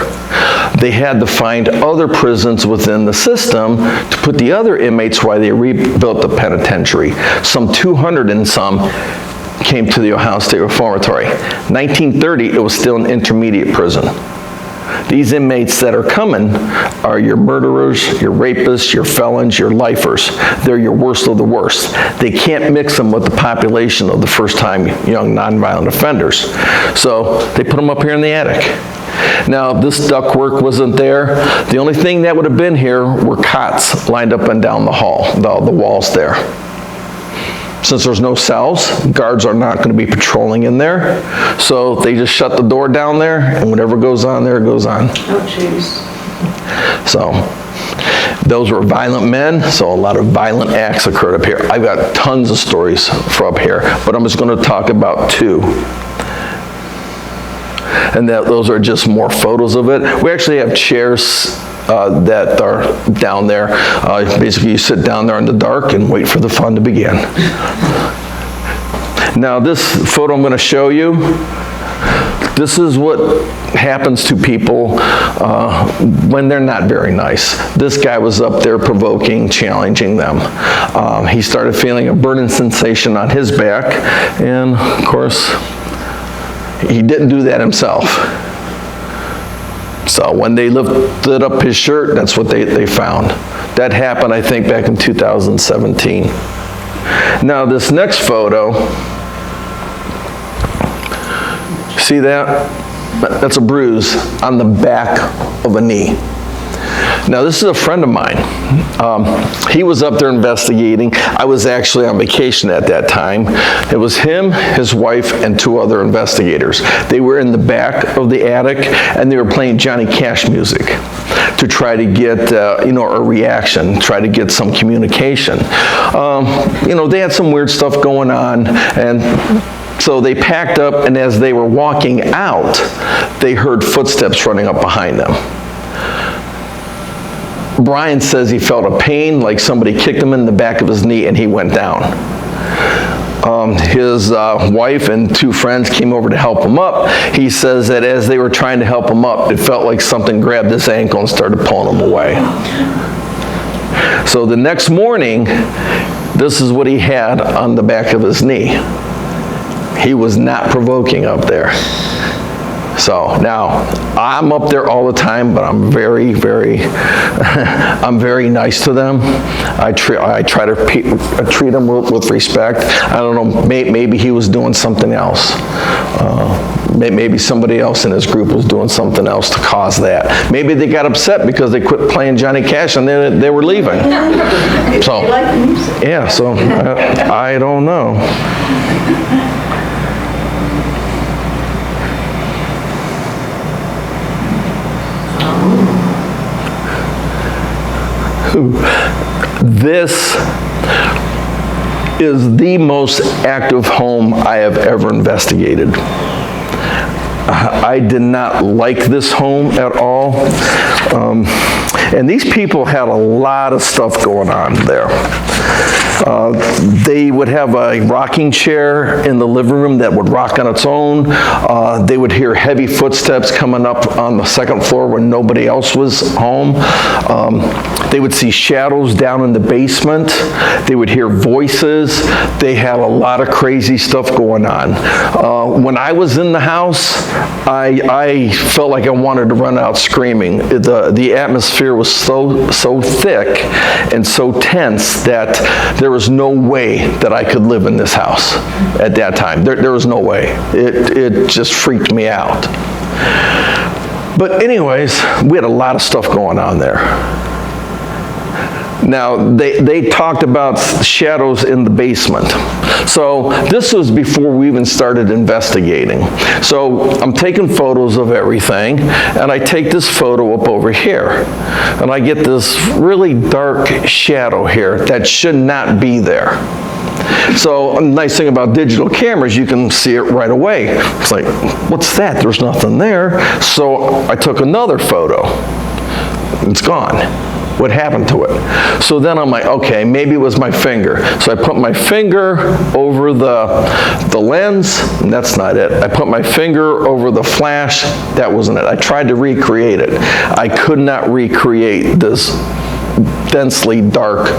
S1: They had to find other prisons within the system to put the other inmates while they rebuilt the penitentiary. Some 200 and some came to the Ohio State Reformatory. 1930, it was still an intermediate prison. These inmates that are coming are your murderers, your rapists, your felons, your lifers. They're your worst of the worst. They can't mix them with the population of the first-time young nonviolent offenders. So they put them up here in the attic. Now, this ductwork wasn't there. The only thing that would have been here were cots lined up and down the hall, the walls there. Since there's no cells, guards are not going to be patrolling in there. So they just shut the door down there, and whatever goes on there goes on.
S5: Oh, jeez.
S1: So those were violent men, so a lot of violent acts occurred up here. I've got tons of stories for up here, but I'm just going to talk about two. And those are just more photos of it. We actually have chairs that are down there. Basically, you sit down there in the dark and wait for the fun to begin. Now, this photo I'm going to show you, this is what happens to people when they're not very nice. This guy was up there provoking, challenging them. He started feeling a burning sensation on his back, and of course, he didn't do that himself. So when they lifted up his shirt, that's what they found. That happened, I think, back in 2017. Now, this next photo, see that? That's a bruise on the back of a knee. Now, this is a friend of mine. He was up there investigating. I was actually on vacation at that time. It was him, his wife, and 2 other investigators. They were in the back of the attic, and they were playing Johnny Cash music to try to get, a reaction, try to get some communication. They had some weird stuff going on, and so they packed up, and as they were walking out, they heard footsteps running up behind them. Brian says he felt a pain, like somebody kicked him in the back of his knee, and he went down. his wife and 2 friends came over to help him up. He says that as they were trying to help him up, it felt like something grabbed his ankle and started pulling him away. So the next morning, this is what he had on the back of his knee. He was not provoking up there. So now, I'm up there all the time, but I'm very, I'm very nice to them. I try to treat them with respect. I don't know, maybe he was doing something else. Maybe somebody else in his group was doing something else to cause that. Maybe they got upset because they quit playing Johnny Cash and then they were leaving. So, yeah, so I don't know. This is the most active home I have ever investigated. I did not like this home at all. And these people had a lot of stuff going on there. They would have a rocking chair in the living room that would rock on its own. They would hear heavy footsteps coming up on the 2nd floor when nobody else was home. They would see shadows down in the basement. They would hear voices. They had a lot of crazy stuff going on. When I was in the house, I felt like I wanted to run out screaming. The atmosphere was so thick and so tense that there was no way that I could live in this house at that time. There was no way. It just freaked me out. But anyways, we had a lot of stuff going on there. Now, they talked about shadows in the basement. So this was before we even started investigating. So I'm taking photos of everything, and I take this photo up over here. And I get this really dark shadow here that should not be there. So a nice thing about digital cameras, you can see it right away. It's like, what's that? There's nothing there. So I took another photo. It's gone. What happened to it? So then I'm like, okay, maybe it was my finger. So I put my finger over the lens, and that's not it. I put my finger over the flash, that wasn't it. I tried to recreate it. I could not recreate this densely dark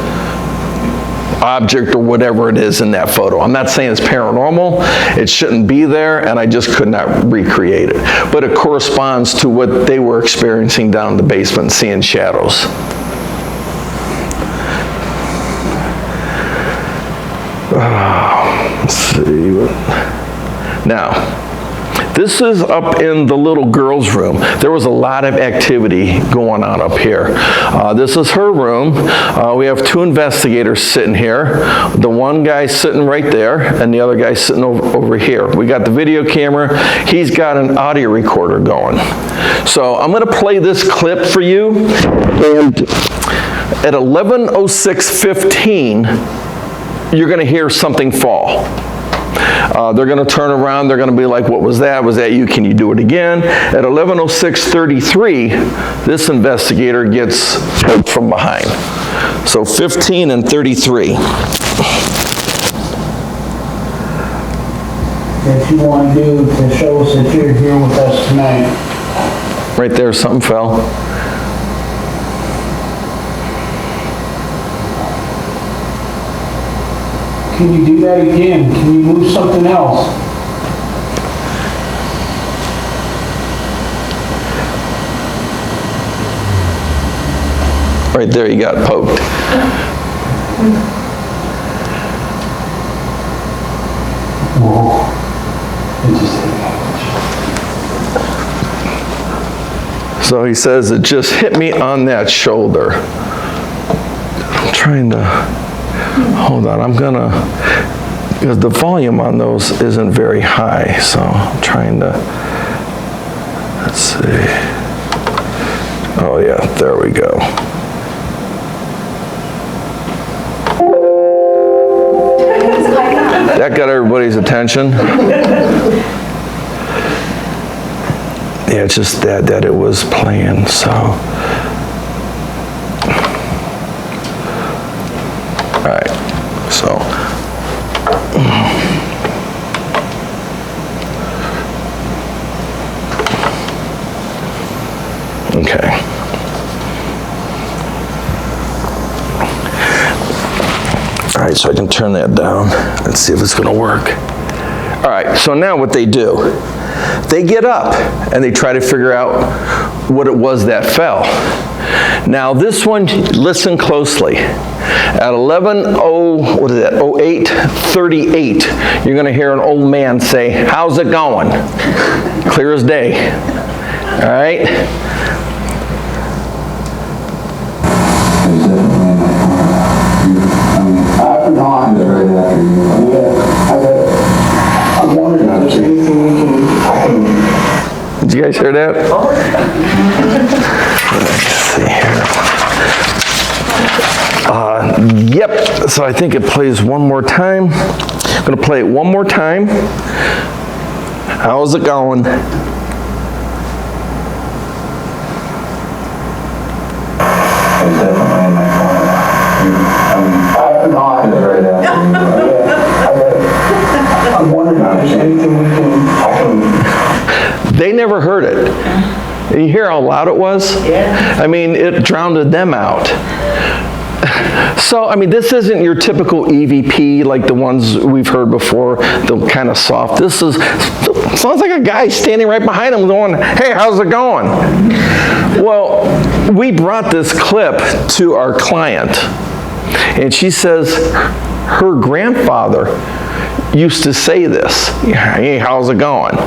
S1: object or whatever it is in that photo. I'm not saying it's paranormal. It shouldn't be there, and I just could not recreate it. But it corresponds to what they were experiencing down in the basement, seeing shadows. Let's see. Now, this is up in the little girl's room. There was a lot of activity going on up here. This is her room. We have 2 investigators sitting here. The one guy sitting right there, and the other guy sitting over here. We got the video camera. He's got an audio recorder going. So I'm going to play this clip for you. And at 11:06:15, you're going to hear something fall. They're going to turn around. They're going to be like, what was that? Was that you? Can you do it again? At 11:06:33, this investigator gets help from behind. So 15 and 33.
S6: That you want to do to show us that you're here with us tonight.
S1: Right there, something fell.
S6: Can you do that again? Can you move something else?
S1: Right there, you got poked.
S6: Whoa.
S1: So he says, it just hit me on that shoulder. I'm trying to, hold on, I'm gonna, because the volume on those isn't very high, so I'm trying to, let's see. Oh yeah, there we go. That got everybody's attention. Yeah, it's just that it was playing, so. All right, so. Okay. All right, so I can turn that down. Let's see if it's gonna work. All right, so now what they do, they get up and they try to figure out what it was that fell. Now this one, listen closely. At 08:38, you're gonna hear an old man say, "How's it going?" Clear as day. All right? Did you guys hear that? Let's see here. Yep, so I think it plays one more time. I'm gonna play it one more time. How's it going? They never heard it. You hear how loud it was?
S5: Yeah.
S1: I mean, it drowned them out. So, I mean, this isn't your typical EVP like the ones we've heard before, the kind of soft. This sounds like a guy standing right behind him going, "Hey, how's it going?" Well, we brought this clip to our client, and she says her grandfather used to say this, "Hey, how's it going?"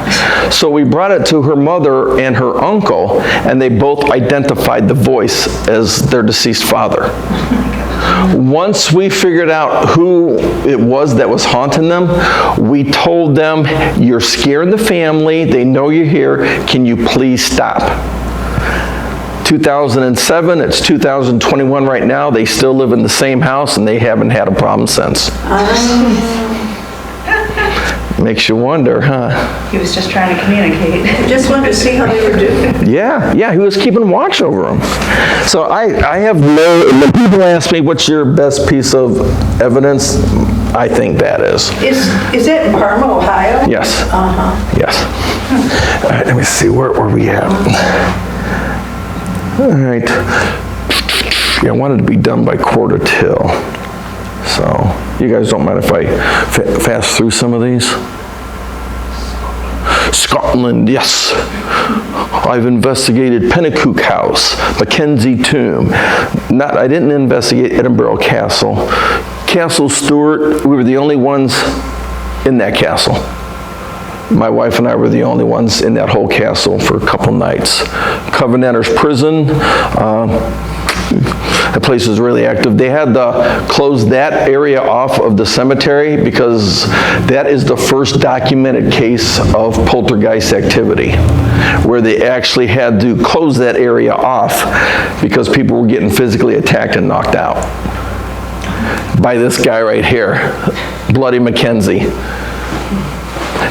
S1: So we brought it to her mother and her uncle, and they both identified the voice as their deceased father. Once we figured out who it was that was haunting them, we told them, "You're scaring the family, they know you're here, can you please stop?" 2007, it's 2021 right now, they still live in the same house and they haven't had a problem since. Makes you wonder, huh?
S3: He was just trying to communicate.
S5: Just wanted to see how they were doing.
S1: Yeah, he was keeping watch over them. So I have no, when people ask me what's your best piece of evidence, I think that is.
S5: Is it in Parma, Ohio?
S1: Yes.
S5: Uh-huh.
S1: Yes. All right, let me see, where we at? All right. Yeah, I wanted to be done by 1:45. So, you guys don't mind if I fast through some of these? Scotland, yes. I've investigated Pennacook House, Mackenzie Tomb. I didn't investigate Edinburgh Castle. Castle Stewart, we were the only ones in that castle. My wife and I were the only ones in that whole castle for a couple nights. Covenanters Prison, that place is really active. They had to close that area off of the cemetery because that is the first documented case of poltergeist activity, where they actually had to close that area off because people were getting physically attacked and knocked out by this guy right here, Bloody Mackenzie.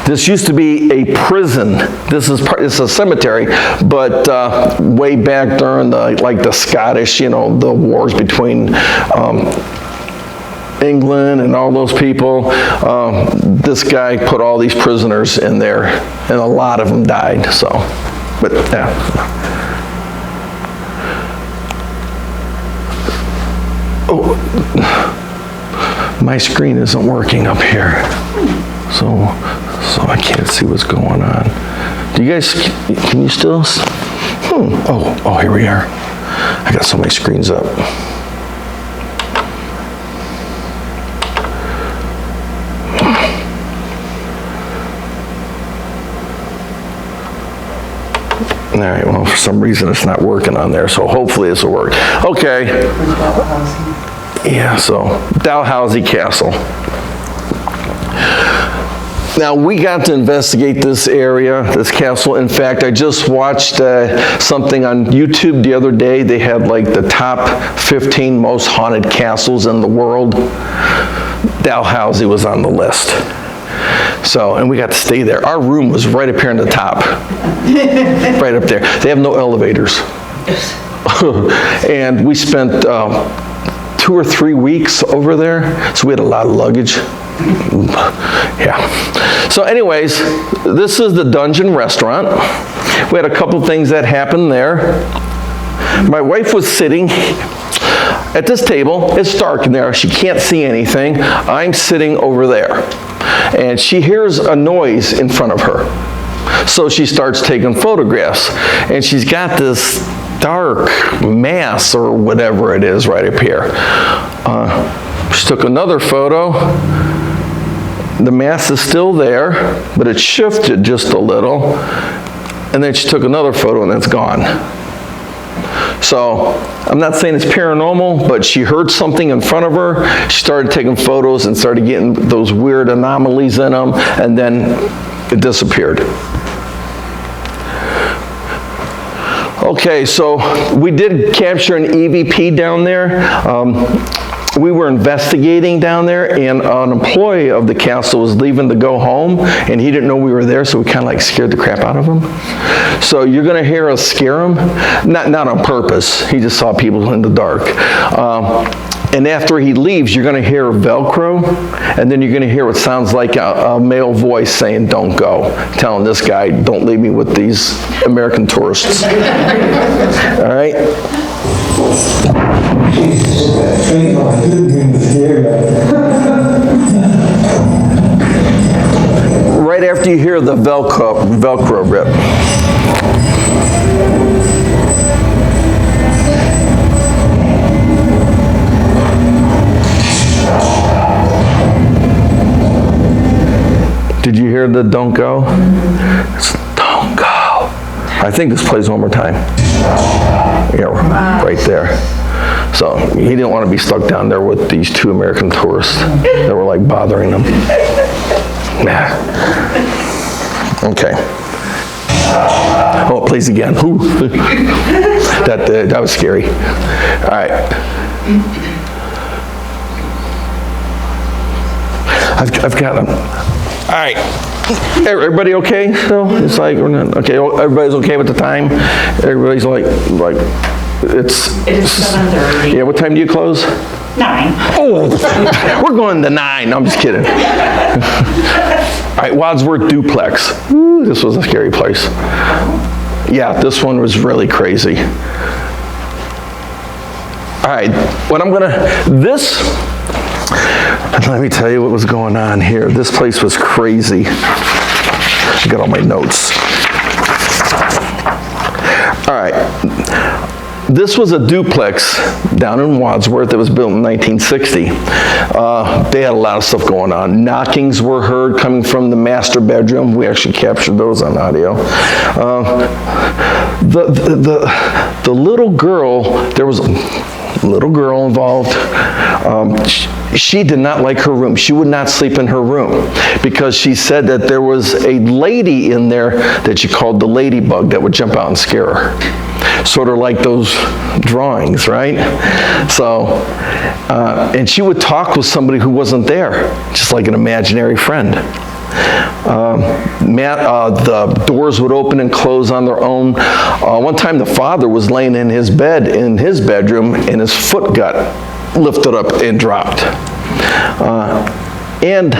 S1: This used to be a prison. It's a cemetery, but way back during the Scottish, the wars between England and all those people, this guy put all these prisoners in there, and a lot of them died. So, but yeah. Oh, my screen isn't working up here, so I can't see what's going on. Do you guys, can you still? Oh, here we are. I got so many screens up. All right, well, for some reason it's not working on there, so hopefully this will work. Okay. Yeah, so Dalhousie Castle. Now, we got to investigate this area, this castle. In fact, I just watched something on YouTube the other day. They had like the top 15 most haunted castles in the world. Dalhousie was on the list. So, and we got to stay there. Our room was right up here on the top. Right up there. They have no elevators. And we spent 2 or 3 weeks over there, so we had a lot of luggage. Yeah. So anyways, this is the Dungeon Restaurant. We had a couple things that happened there. My wife was sitting at this table. It's dark in there. She can't see anything. I'm sitting over there. And she hears a noise in front of her. So she starts taking photographs. And she's got this dark mass or whatever it is right up here. She took another photo. The mass is still there, but it shifted just a little. And then she took another photo and it's gone. So I'm not saying it's paranormal, but she heard something in front of her. She started taking photos and started getting those weird anomalies in them, and then it disappeared. Okay, so we did capture an EVP down there. We were investigating down there, and an employee of the castle was leaving to go home, and he didn't know we were there, so we kind of like scared the crap out of him. So you're going to hear us scare him, not on purpose. He just saw people in the dark. And after he leaves, you're going to hear Velcro, and then you're going to hear what sounds like a male voice saying, "Don't go," telling this guy, "Don't leave me with these American tourists." All right? Right after you hear the Velcro rip. Did you hear the "don't go"? It's "don't go." I think this plays one more time. Yeah, right there. So he didn't want to be stuck down there with these two American tourists that were like bothering him. Okay. Oh, it plays again. Ooh. That was scary. All right. I've got them. All right. Everybody okay? So it's like we're not okay. Everybody's okay with the time. Everybody's like it's.
S3: It is 7:30.
S1: Yeah. What time do you close?
S3: 9.
S1: Oh, we're going to 9. No, I'm just kidding. All right, Wadsworth Duplex. Ooh, this was a scary place. Yeah, this one was really crazy. All right, what I'm gonna let me tell you what was going on here. This place was crazy. I got all my notes. All right. This was a duplex down in Wadsworth that was built in 1960. They had a lot of stuff going on. Knockings were heard coming from the master bedroom. We actually captured those on audio. The little girl, there was a little girl involved. She did not like her room. She would not sleep in her room because she said that there was a lady in there that she called the ladybug that would jump out and scare her. Sort of like those drawings, right? So, and she would talk with somebody who wasn't there, just like an imaginary friend. The doors would open and close on their own. One time the father was laying in his bed in his bedroom and his foot got lifted up and dropped. And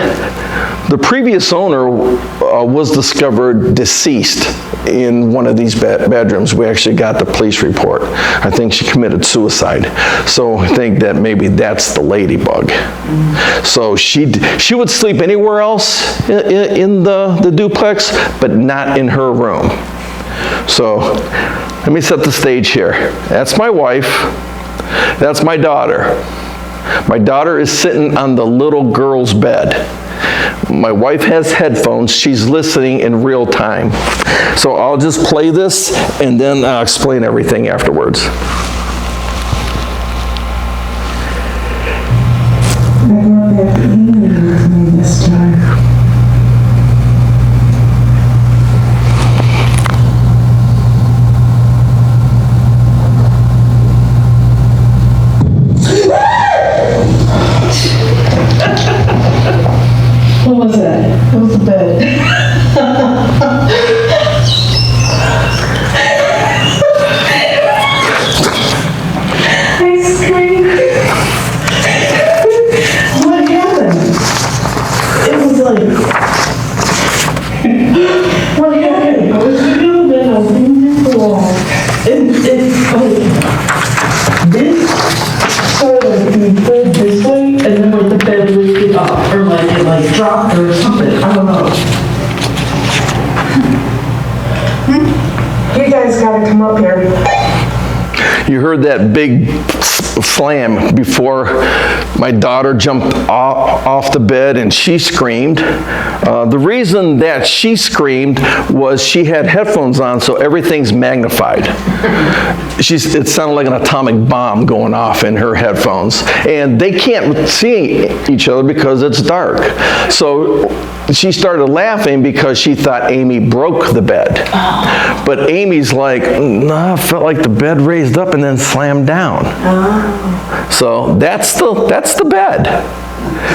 S1: the previous owner was discovered deceased in one of these bedrooms. We actually got the police report. I think she committed suicide. So I think that maybe that's the ladybug. So she would sleep anywhere else in the duplex, but not in her room. So let me set the stage here. That's my wife. That's my daughter. My daughter is sitting on the little girl's bed. My wife has headphones. She's listening in real time. So I'll just play this and then I'll explain everything afterwards.
S6: I brought back the alien with me this time. What was that? It was the bed. I screamed. What happened? It was like, what happened? I was in the bed, I was in the wall. It
S5: This sort of you pulled this way, and then like the bed lifted up, or like it like dropped or something. I don't know. You guys gotta come up here.
S1: You heard that big slam before my daughter jumped off the bed and she screamed. The reason that she screamed was she had headphones on, so everything's magnified. It sounded like an atomic bomb going off in her headphones. And they can't see each other because it's dark. So she started laughing because she thought Amy broke the bed. But Amy's like, no, I felt like the bed raised up and then slammed down. So that's the bed.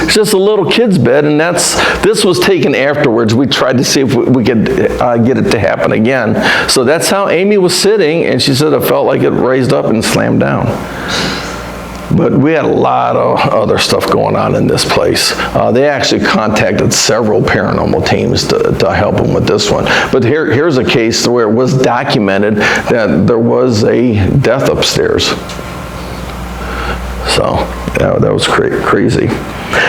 S1: It's just a little kid's bed, and this was taken afterwards. We tried to see if we could get it to happen again. So that's how Amy was sitting, and she said it felt like it raised up and slammed down. But we had a lot of other stuff going on in this place. They actually contacted several paranormal teams to help them with this one. But here's a case where it was documented that there was a death upstairs. So yeah, that was crazy.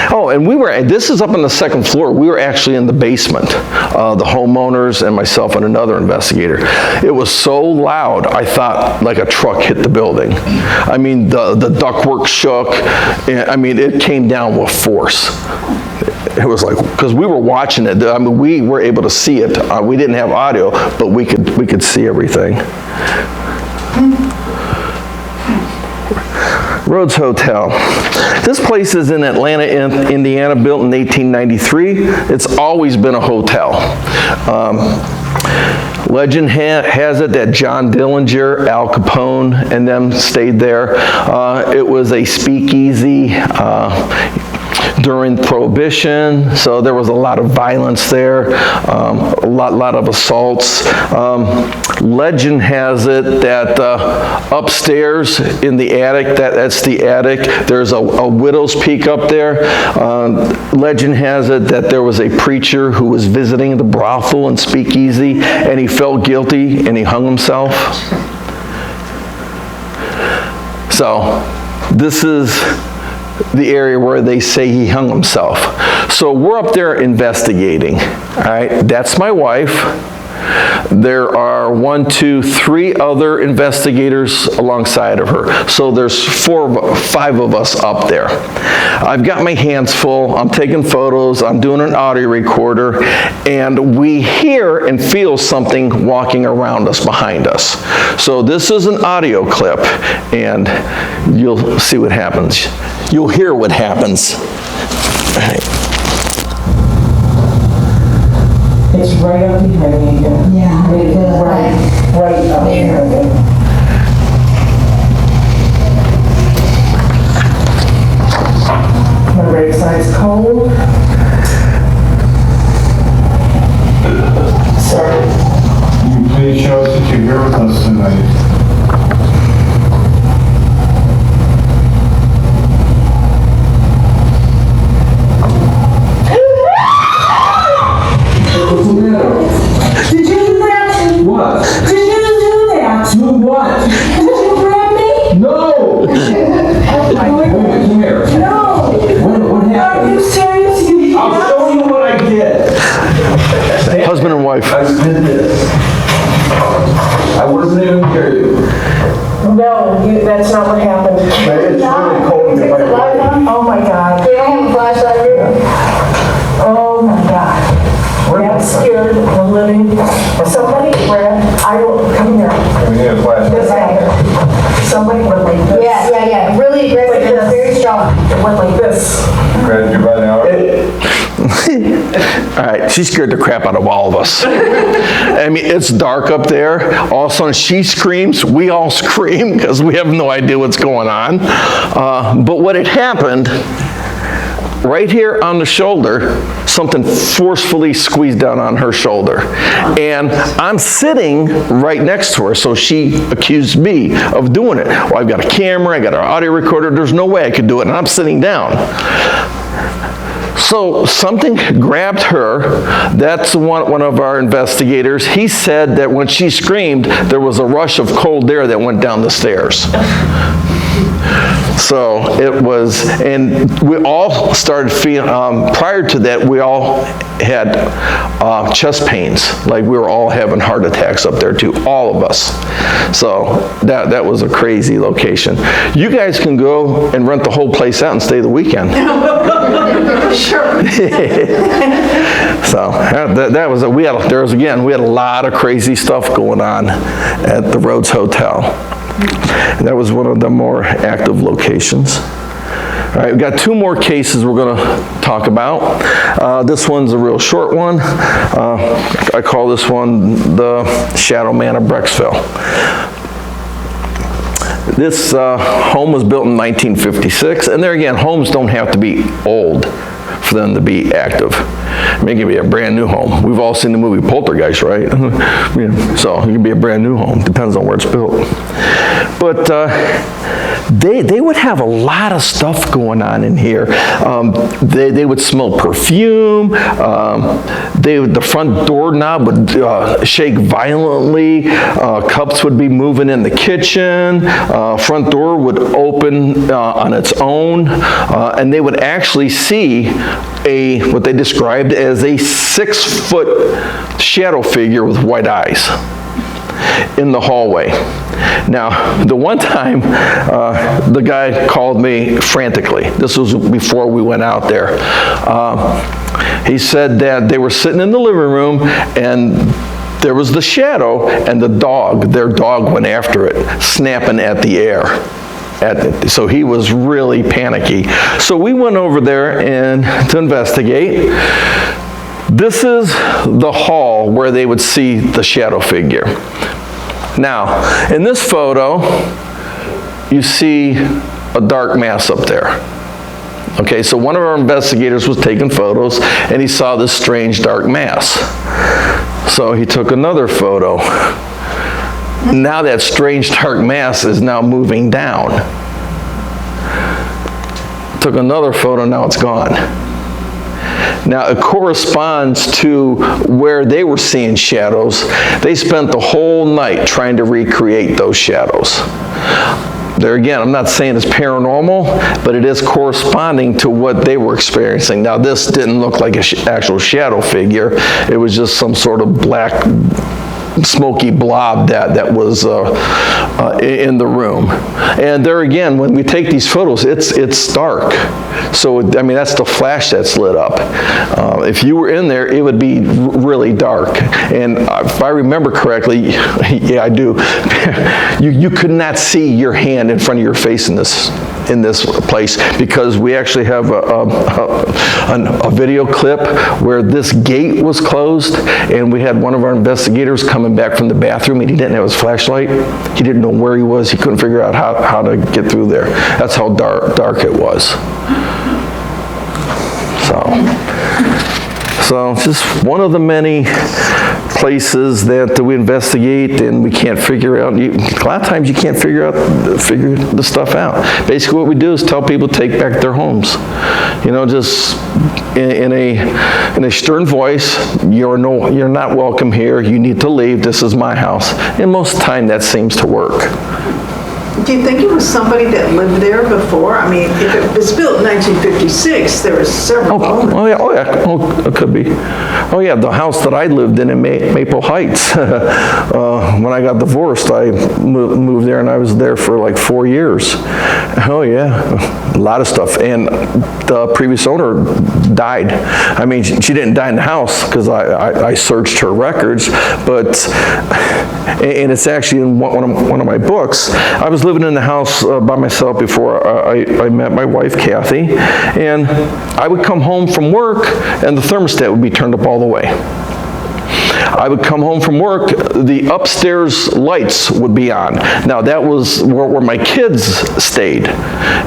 S1: Oh, and this is up on the second floor. We were actually in the basement, the homeowners and myself and another investigator. It was so loud, I thought like a truck hit the building. I mean, the ductwork shook. I mean, it came down with force. It was like, because we were watching it. I mean, we were able to see it. We didn't have audio, but we could see everything. Rhodes Hotel. This place is in Atlanta, Indiana, built in 1893. It's always been a hotel. Legend has it that John Dillinger, Al Capone, and them stayed there. It was a speakeasy during Prohibition, so there was a lot of violence there, a lot of assaults. Legend has it that upstairs in the attic, that's the attic, there's a widow's peak up there. Legend has it that there was a preacher who was visiting the brothel and speakeasy, and he felt guilty and he hung himself. So this is the area where they say he hung himself. So we're up there investigating. All right, that's my wife. There are 3 other investigators alongside of her. So there's 5 of us up there. I've got my hands full. I'm taking photos. I'm doing an audio recorder. And we hear and feel something walking around us, behind us. So this is an audio clip, and you'll see what happens. You'll hear what happens. All right.
S5: It's right up behind you.
S2: Yeah.
S5: Right up behind you. My right side's cold. Sorry.
S7: Can you please show us that you're here with us tonight?
S5: Did you do that?
S7: What?
S5: Did you do that?
S7: Do what?
S5: Did you grab me?
S7: No!
S5: Oh my
S7: Wait,
S5: God.
S7: come here.
S5: No!
S7: What
S5: Are
S7: happened?
S5: you serious? You
S7: I'll show you what I did.
S1: Husband and wife.
S7: I did this. I wasn't even hear you.
S5: No, that's not what happened.
S7: But it's really cold in my room.
S5: Oh my God.
S2: Do I have a flashlight here?
S5: Oh my God. I'm scared. I'm living. Somebody grab, I will, come here.
S7: We need a flashlight.
S5: This guy here. Somebody went like this.
S2: Yeah. Really aggressive,
S5: Like this.
S2: very strong.
S5: It went like this.
S7: Grabbed you by the hour.
S1: All right, she scared the crap out of all of us. I mean, it's dark up there. All of a sudden, she screams. We all scream because we have no idea what's going on. But what had happened, right here on the shoulder, something forcefully squeezed down on her shoulder. And I'm sitting right next to her, so she accused me of doing it. Well, I've got a camera, I got an audio recorder, there's no way I could do it, and I'm sitting down. So something grabbed her. That's one of our investigators. He said that when she screamed, there was a rush of cold air that went down the stairs. So it was, and we all started feeling, prior to that, we all had chest pains. Like we were all having heart attacks up there too, all of us. So that was a crazy location. You guys can go and rent the whole place out and stay the weekend.
S3: Sure.
S1: So that was, we had a lot of crazy stuff going on at the Rhodes Hotel. That was one of the more active locations. All right, we've got 2 more cases we're going to talk about. This one's a real short one. I call this one the Shadow Man of Brecksville. This home was built in 1956, and there again, homes don't have to be old for them to be active. It can be a brand new home. We've all seen the movie Poltergeist, right? Yeah, so it can be a brand new home. Depends on where it's built. But they would have a lot of stuff going on in here. They would smell perfume. The front doorknob would shake violently. Cups would be moving in the kitchen. Front door would open on its own. And they would actually see what they described as a 6-foot shadow figure with white eyes in the hallway. Now, the one time, the guy called me frantically. This was before we went out there. He said that they were sitting in the living room and there was the shadow and their dog went after it, snapping at the air. So he was really panicky. So we went over there to investigate. This is the hall where they would see the shadow figure. Now, in this photo, you see a dark mass up there. Okay, so one of our investigators was taking photos and he saw this strange dark mass. So he took another photo. Now that strange dark mass is now moving down. Took another photo, now it's gone. Now it corresponds to where they were seeing shadows. They spent the whole night trying to recreate those shadows. There again, I'm not saying it's paranormal, but it is corresponding to what they were experiencing. Now this didn't look like an actual shadow figure. It was just some sort of black smoky blob that was in the room. And there again, when we take these photos, it's dark. So, I mean, that's the flash that's lit up. If you were in there, it would be really dark. And if I remember correctly, yeah, I do, you could not see your hand in front of your face in this place, because we actually have a video clip where this gate was closed and we had one of our investigators coming back from the bathroom and he didn't have his flashlight. He didn't know where he was. He couldn't figure out how to get through there. That's how dark it was. So it's just one of the many places that we investigate and we can't figure out. A lot of times you can't figure the stuff out. Basically what we do is tell people to take back their homes. You know, just in a stern voice, you're not welcome here, you need to leave, this is my house. And most of the time that seems to work.
S8: Do you think it was somebody that lived there before? I mean, if it was built in 1956, there was several owners.
S1: It could be. Oh yeah, the house that I lived in Maple Heights. When I got divorced, I moved there and I was there for like 4 years. Oh yeah, a lot of stuff. And the previous owner died. I mean, she didn't die in the house because I searched her records, but, and it's actually in one of my books. I was living in the house by myself before I met my wife, Kathy, and I would come home from work and the thermostat would be turned up all the way. I would come home from work, the upstairs lights would be on. Now, that was where my kids stayed,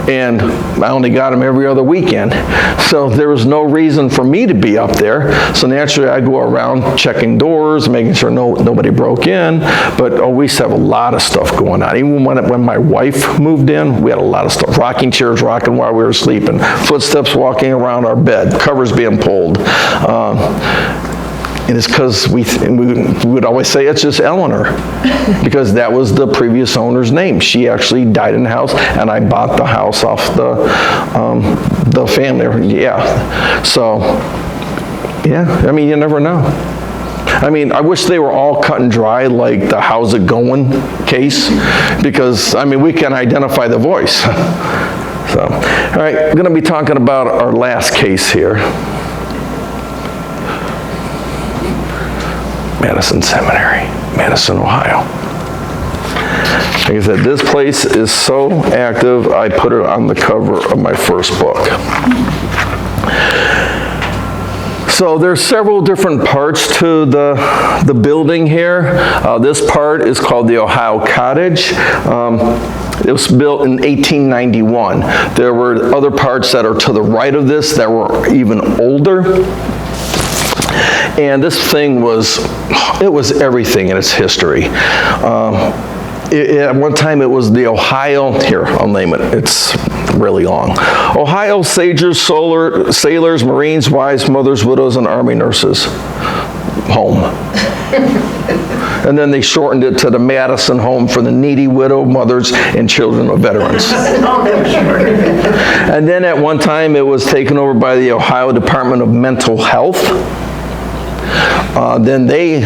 S1: and I only got them every other weekend, so there was no reason for me to be up there. So naturally, I go around checking doors, making sure nobody broke in, but we used to have a lot of stuff going on. Even when my wife moved in, we had a lot of stuff. Rocking chairs rocking while we were sleeping, footsteps walking around our bed, covers being pulled. And it's because we would always say it's just Eleanor, because that was the previous owner's name. She actually died in the house, and I bought the house off the family. Yeah. So, yeah, I mean, you never know. I mean, I wish they were all cut and dry like the how's it going case, because, I mean, we can identify the voice. So, all right, we're going to be talking about our last case here. Madison Seminary, Madison, Ohio. Like I said, this place is so active, I put it on the cover of my first book. So there's several different parts to the building here. This part is called the Ohio Cottage. It was built in 1891. There were other parts that are to the right of this that were even older. And this thing was everything in its history. At one time it was the Ohio, here, I'll name it, it's really long. Ohio Sailors, Sailors, Marines, Wives, Mothers, Widows, and Army Nurses Home. And then they shortened it to the Madison Home for the needy widow, mothers, and children of veterans. And then at one time it was taken over by the Ohio Department of Mental Health. Then they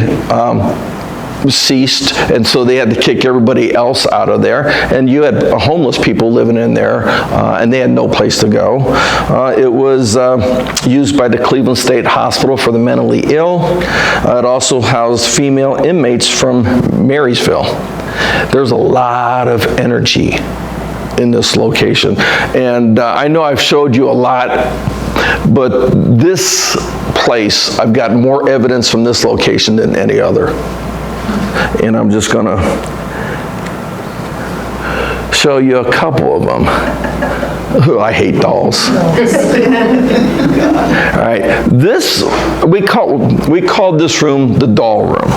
S1: ceased, and so they had to kick everybody else out of there, and you had homeless people living in there, and they had no place to go. It was used by the Cleveland State Hospital for the mentally ill. It also housed female inmates from Marysville. There's a lot of energy in this location, and I know I've showed you a lot, but this place, I've got more evidence from this location than any other. And I'm just going to show you a couple of them. Oh, I hate dolls. All right, this, we called this room the doll room.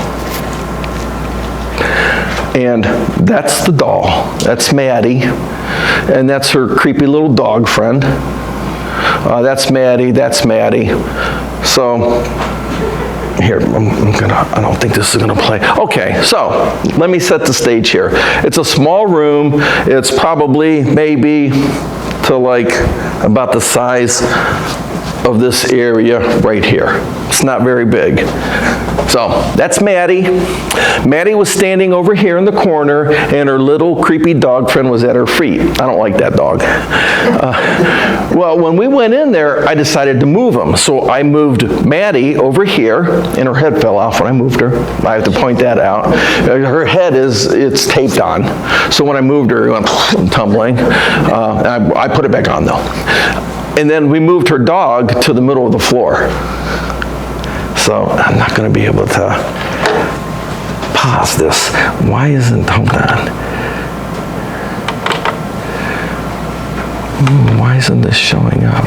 S1: And that's the doll. That's Maddie. And that's her creepy little dog friend. That's Maddie, that's Maddie. So, here, I don't think this is gonna play. Okay, so, let me set the stage here. It's a small room. It's probably, maybe, to like, about the size of this area right here. It's not very big. So, that's Maddie. Maddie was standing over here in the corner, and her little creepy dog friend was at her feet. I don't like that dog. Well, when we went in there, I decided to move him. So I moved Maddie over here, and her head fell off when I moved her. I have to point that out. Her head it's taped on. So when I moved her, it went tumbling. I put it back on though. And then we moved her dog to the middle of the floor. So I'm not going to be able to pause this. Why isn't, hold on. Why isn't this showing up?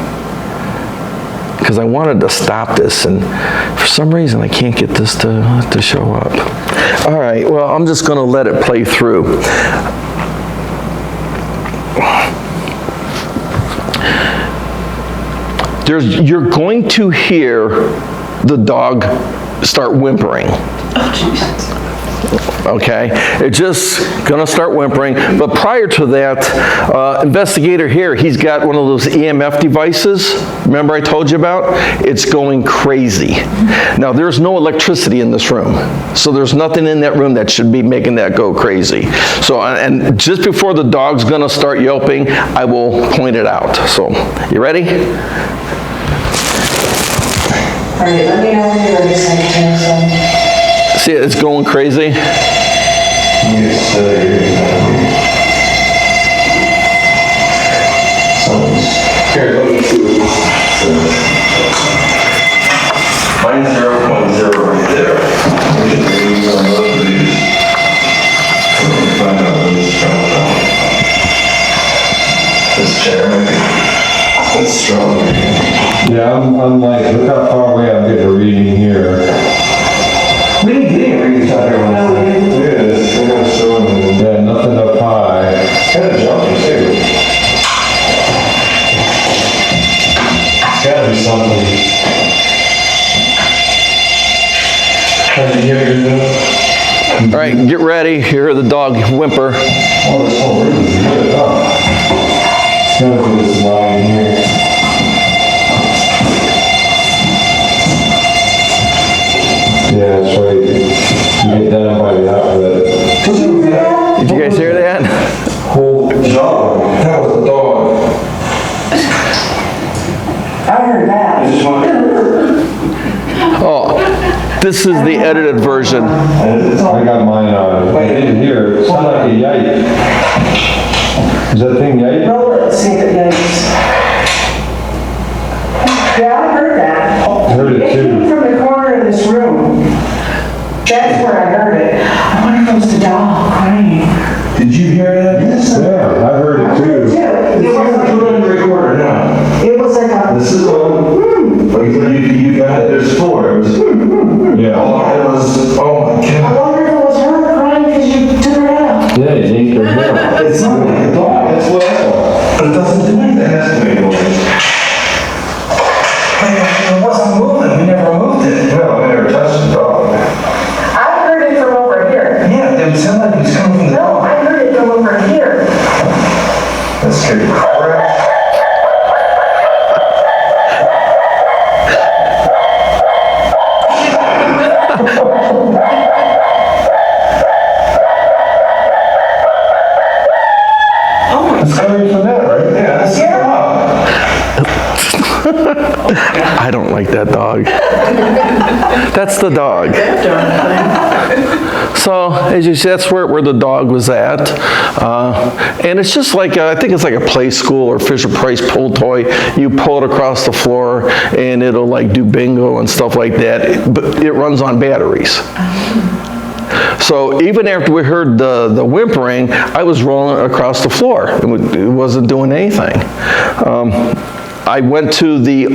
S1: Because I wanted to stop this, and for some reason I can't get this to show up. All right, well, I'm just going to let it play through. You're going to hear the dog start whimpering.
S5: Oh, Jesus.
S1: Okay, it's just gonna start whimpering. But prior to that, investigator here, he's got one of those EMF devices. Remember I told you about? It's going crazy. Now there's no electricity in this room, so there's nothing in that room that should be making that go crazy. So, and just before the dog's gonna start yelping, I will point it out. So, you ready?
S2: All right, let me know when you're ready, Senator.
S1: See, it's going crazy. Mine's 0.0 right there. All right, get ready. You hear the dog whimper.
S7: Oh, this whole room is good, huh? It's gotta be this line here. Yeah, that's right. You get down by the outlet.
S1: Did you guys hear that?
S7: Whole dog. That was a dog.
S2: I heard that.
S1: Oh, this is the edited version.
S7: I got mine on. I didn't hear it. It sounded like a yike. Is that thing yike?
S2: Roll it, see if it goes. Yeah, I heard that.
S7: I heard it
S2: It came
S7: too.
S2: from the corner of this room. That's where I heard it. I wonder if it was the dog crying.
S7: Did you hear that? Yes. Yeah, I heard it too.
S2: It was like,
S7: on the recorder now.
S2: it was like a,
S7: This is on. You got it. There's four. It was. Yeah. Oh, it was. Oh my
S2: I
S7: God.
S2: wonder if it was her crying because you took her out.
S7: Yeah, you yanked her hair. It's not like a dog. That's what I thought. But it doesn't do anything. It has to make noise. It wasn't moving. We never moved it. No, we never touched the dog.
S2: I heard it from over here.
S7: Yeah, it sounded like it was coming from the
S2: No,
S7: dog.
S2: I heard it from over here.
S7: That scared the crap. It's coming from that, right? Yeah, that's the dog.
S1: I don't like that dog. That's the dog. So, as you see, that's where the dog was at. And it's just like, I think it's like a play school or Fisher-Price pull toy. You pull it across the floor and it'll like do bingo and stuff like that. But it runs on batteries. So even after we heard the whimpering, I was rolling across the floor. It wasn't doing anything. I went to the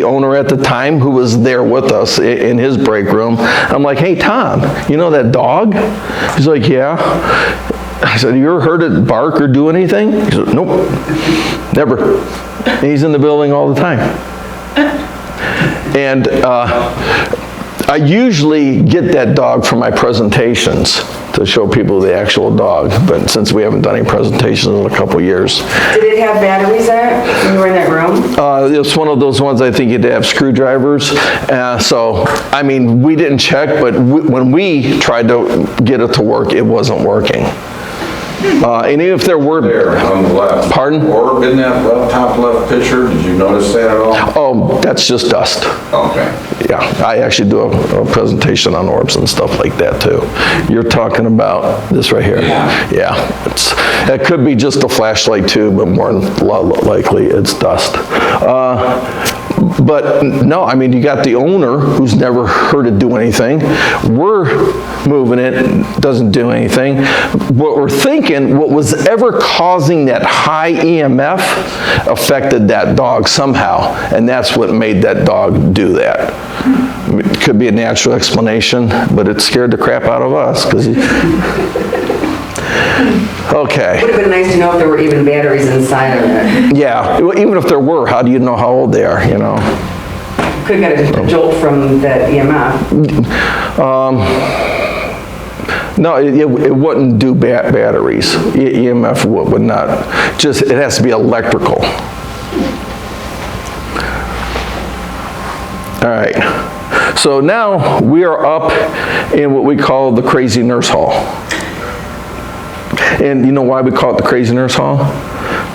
S1: owner at the time who was there with us in his break room. I'm like, hey, Tom, you know that dog? He's like, yeah. I said, you ever heard it bark or do anything? He said, nope, never. And he's in the building all the time. And I usually get that dog for my presentations to show people the actual dog, but since we haven't done any presentations in a couple years.
S9: Did it have batteries in it when you were in that room?
S1: It's one of those ones I think you'd have screwdrivers. So, I mean, we didn't check, but when we tried to get it to work, it wasn't working. And even if there were...
S4: There, on the left.
S1: Pardon?
S4: Orb in that top left picture, did you notice that at all?
S1: Oh, that's just dust.
S4: Okay.
S1: Yeah, I actually do a presentation on orbs and stuff like that too. You're talking about this right here. Yeah, it could be just a flashlight too, but more likely it's dust. But no, I mean, you got the owner who's never heard it do anything. We're moving it, doesn't do anything. What we're thinking, what was ever causing that high EMF affected that dog somehow, and that's what made that dog do that. It could be a natural explanation, but it scared the crap out of us. Okay.
S9: Would have been nice to know if there were even batteries inside of it.
S1: Yeah, even if there were, how do you know how old they are, you know?
S9: Could have got a jolt from that EMF.
S1: No, it wouldn't do batteries. EMF would not. Just, it has to be electrical. All right. So now we are up in what we call the Crazy Nurse Hall. And you know why we call it the Crazy Nurse Hall?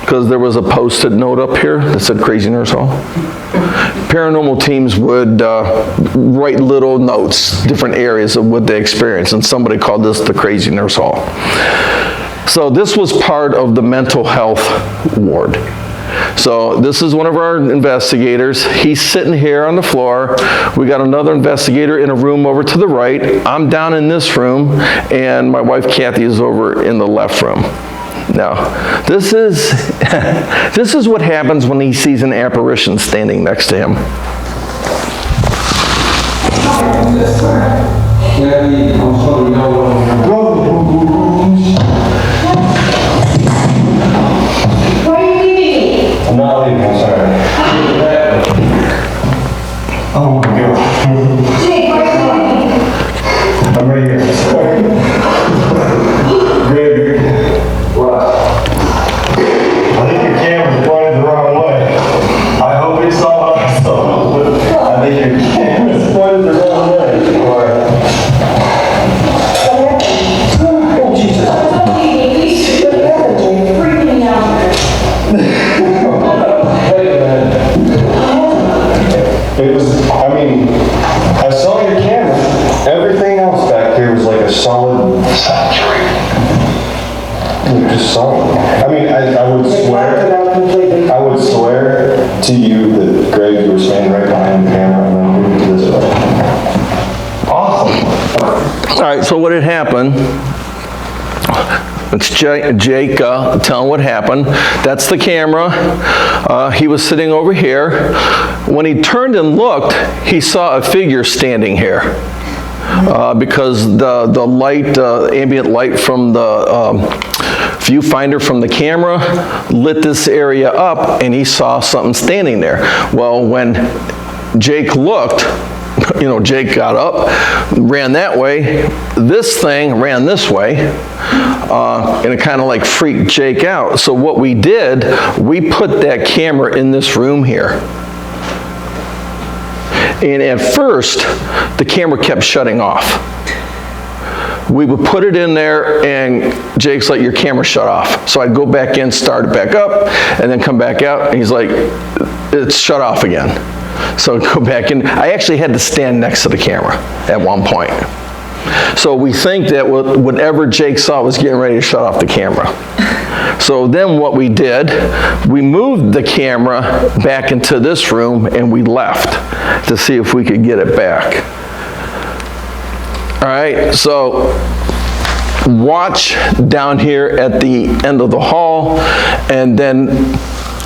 S1: Because there was a post-it note up here that said Crazy Nurse Hall. Paranormal teams would write little notes, different areas of what they experienced, and somebody called this the Crazy Nurse Hall. So this was part of the mental health ward. So this is one of our investigators. He's sitting here on the floor. We got another investigator in a room over to the right. I'm down in this room, and my wife Kathy is over in the left room. Now, this is what happens when he sees an apparition standing next to him.
S7: I'm not leaving, sorry. Oh my God. I'm right here. Greg. What? I think your camera's pointed the wrong way. I hope it's all I saw, but I think your camera's pointed the wrong way.
S5: Oh, Jesus. Freaking out.
S7: It was, I mean, I saw your camera. Everything else back here was like a solid saturate. Just solid. I mean, I would swear to you that, Greg, you were standing right behind the camera and then moved to this way. Awesome.
S1: All right, so what had happened, it's Jake telling what happened. That's the camera. He was sitting over here. When he turned and looked, he saw a figure standing here. Because the light, ambient light from the viewfinder from the camera lit this area up, and he saw something standing there. Well, when Jake looked, Jake got up, ran that way. This thing ran this way, and it kind of like freaked Jake out. So what we did, we put that camera in this room here. And at first, the camera kept shutting off. We would put it in there, and Jake's like, your camera shut off. So I'd go back in, start it back up, and then come back out, and he's like, it's shut off again. So I'd go back in. I actually had to stand next to the camera at one point. So we think that whatever Jake saw was getting ready to shut off the camera. So then what we did, we moved the camera back into this room and we left to see if we could get it back. All right, so watch down here at the end of the hall and then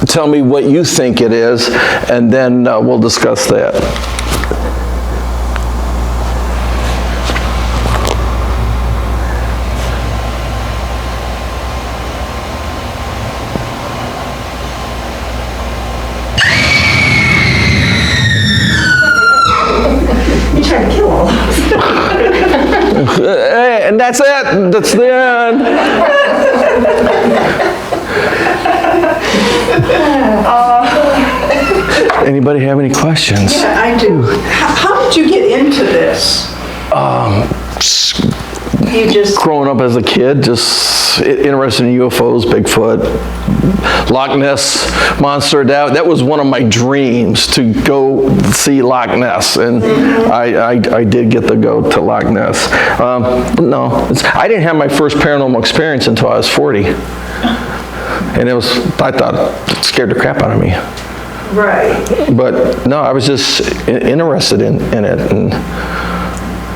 S1: tell me what you think it is, and then we'll discuss that.
S3: You tried to kill all of us.
S1: Hey, and that's it. That's the end. Anybody have any questions?
S8: Yeah, I do. How did you get into this? You just...
S1: Growing up as a kid, just interested in UFOs, Bigfoot, Loch Ness Monster. That was one of my dreams, to go see Loch Ness, and I did get to go to Loch Ness. No, I didn't have my first paranormal experience until I was 40, and I thought it scared the crap out of me.
S8: Right.
S1: But no, I was just interested in it. And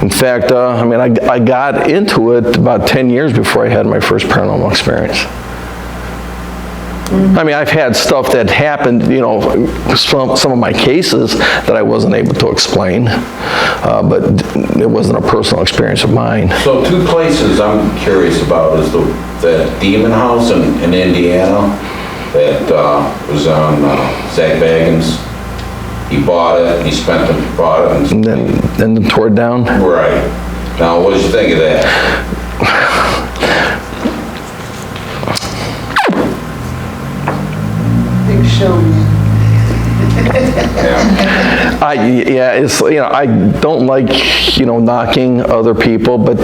S1: in fact, I got into it about 10 years before I had my first paranormal experience. I mean, I've had stuff that happened, some of my cases that I wasn't able to explain, but it wasn't a personal experience of mine.
S4: So two places I'm curious about is that Demon House in Indiana that was on Zach Baggins. He bought it, he bought it.
S1: And then tore it down?
S4: Right. Now, what did you think of that?
S8: Big show.
S4: Yeah.
S1: I don't like, knocking other people, but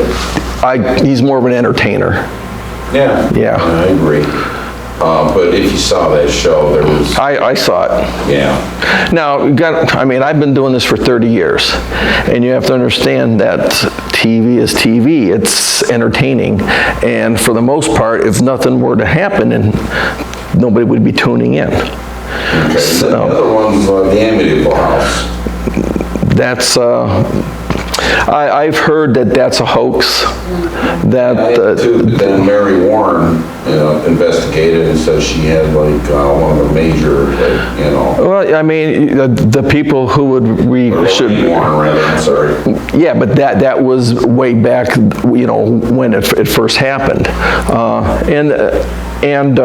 S1: he's more of an entertainer.
S4: Yeah. I agree. But if you saw that show, there was...
S1: I saw it.
S4: Yeah.
S1: Now, I've been doing this for 30 years, and you have to understand that TV is TV. It's entertaining, and for the most part, if nothing were to happen, and nobody would be tuning in.
S4: Okay. So, the other one's the Amityville House.
S1: That's... I've heard that that's a hoax. That
S4: then Mary Warren investigated and said she had one of the major,
S1: Well, the people who would
S4: Warren, rather. I'm sorry.
S1: Yeah, but that was way back, when it first happened, and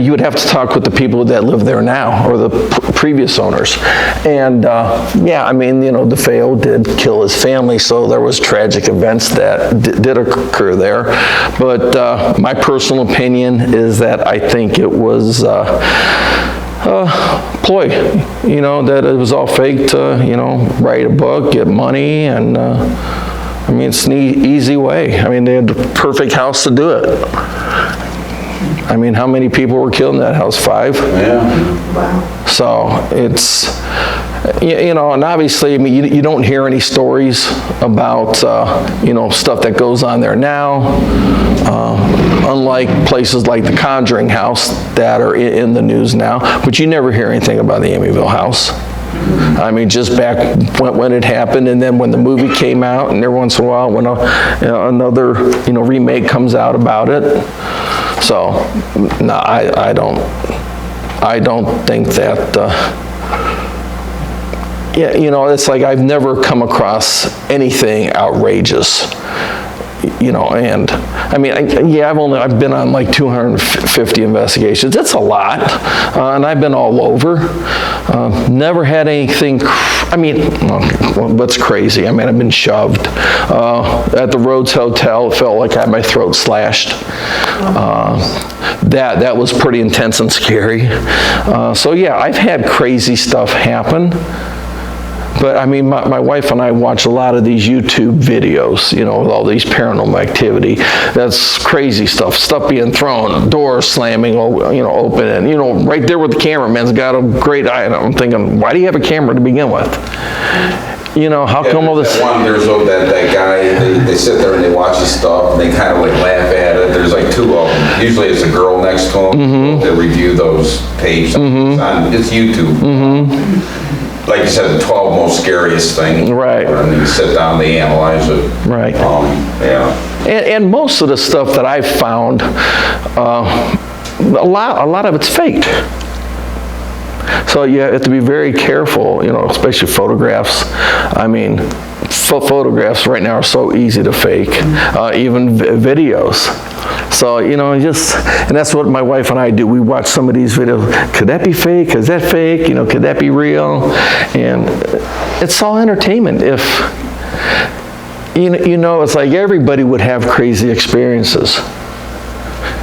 S1: you would have to talk with the people that live there now, or the previous owners, and DeFeo did kill his family. family, so there was tragic events that did occur there. But my personal opinion is that I think it was ploy, that it was all fake to, write a book, get money, and I mean, it's an easy way. I mean, they had the perfect house to do it. I mean, how many people were killed in that house? 5?
S4: Yeah.
S8: Wow.
S1: So it's, and obviously, I mean, you don't hear any stories about, stuff that goes on there now, unlike places like the Conjuring house that are in the news now, but you never hear anything about the Amityville house. I mean, just back when it happened, and then when the movie came out, and every once in a while when another remake comes out about it. So no, I don't think that. It's like I've never come across anything outrageous. And I mean, I've been on like 250 investigations. It's a lot, and I've been all over. Never had anything, what's crazy? I mean, I've been shoved. At the Rhodes Hotel, it felt like I had my throat slashed. That was pretty intense and scary. So yeah, I've had crazy stuff happen. But I mean, my wife and I watch a lot of these YouTube videos, with all these paranormal activity. That's crazy stuff being thrown, doors slamming, open, and right there with the cameraman's got a great eye. And I'm thinking, why do you have a camera to begin with? How come all this?
S4: There's that guy, they sit there and they watch his stuff and they kind of like laugh at it. There's like 2 of them. Usually it's a girl next to him. They review those tapes. It's YouTube. Like you said, the 12 most scariest thing. Right. And then you sit down, they analyze it.
S1: Right.
S4: Yeah.
S1: And most of the stuff that I've found, a lot of it's faked. So you have to be very careful, especially photographs. I mean, photographs right now are so easy to fake, even videos. So, and that's what my wife and I do. We watch some of these videos. Could that be fake? Is that fake? Could that be real? And it's all entertainment. If, it's like everybody would have crazy experiences.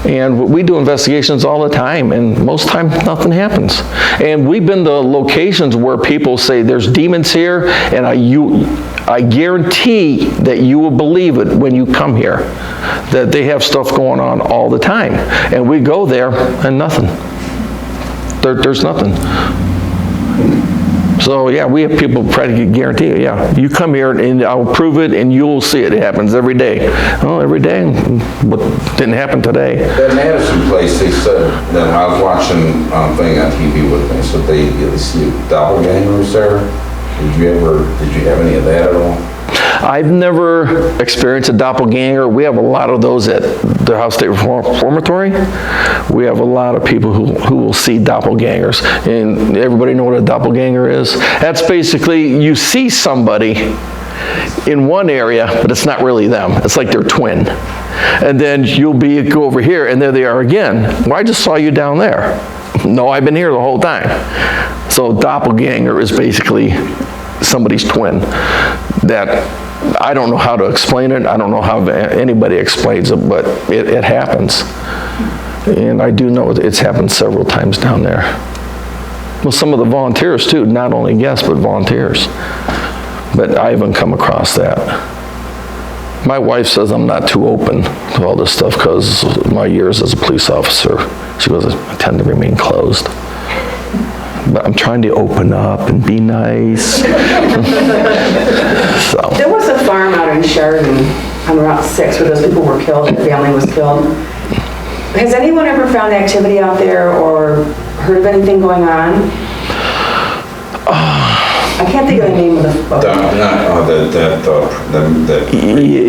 S1: And we do investigations all the time, and most times nothing happens. And we've been to locations where people say there's demons here, and I guarantee that you will believe it when you come here, that they have stuff going on all the time. And we go there and nothing. There's nothing. So yeah, we have people practically guarantee it. Yeah, you come here and I'll prove it, and you'll see it. It happens every day. Oh, every day? What didn't happen today?
S4: That Madison place, they said that I was watching a thing on TV with me. So they see doppelgangers there. Did you have any of that at all?
S1: I've never experienced a doppelganger. We have a lot of those at the Dalhousie State Reformatory. We have a lot of people who will see doppelgangers. And everybody know what a doppelganger is? That's basically, you see somebody in one area, but it's not really them. It's like their twin. And then go over here, and there they are again. Well, I just saw you down there. No, I've been here the whole time. So doppelganger is basically somebody's twin. That I don't know how to explain it. I don't know how anybody explains it, but it happens. And I do know it's happened several times down there. Well, some of the volunteers too, not only guests, but volunteers. But I haven't come across that. My wife says I'm not too open to all this stuff because my years as a police officer. She goes, I tend to remain closed. But I'm trying to open up and be nice. So.
S9: There was a farm out in Sheridan on Route 6 where those people were killed, the family was killed. Has anyone ever found activity out there or heard of anything going on? I can't think of the name of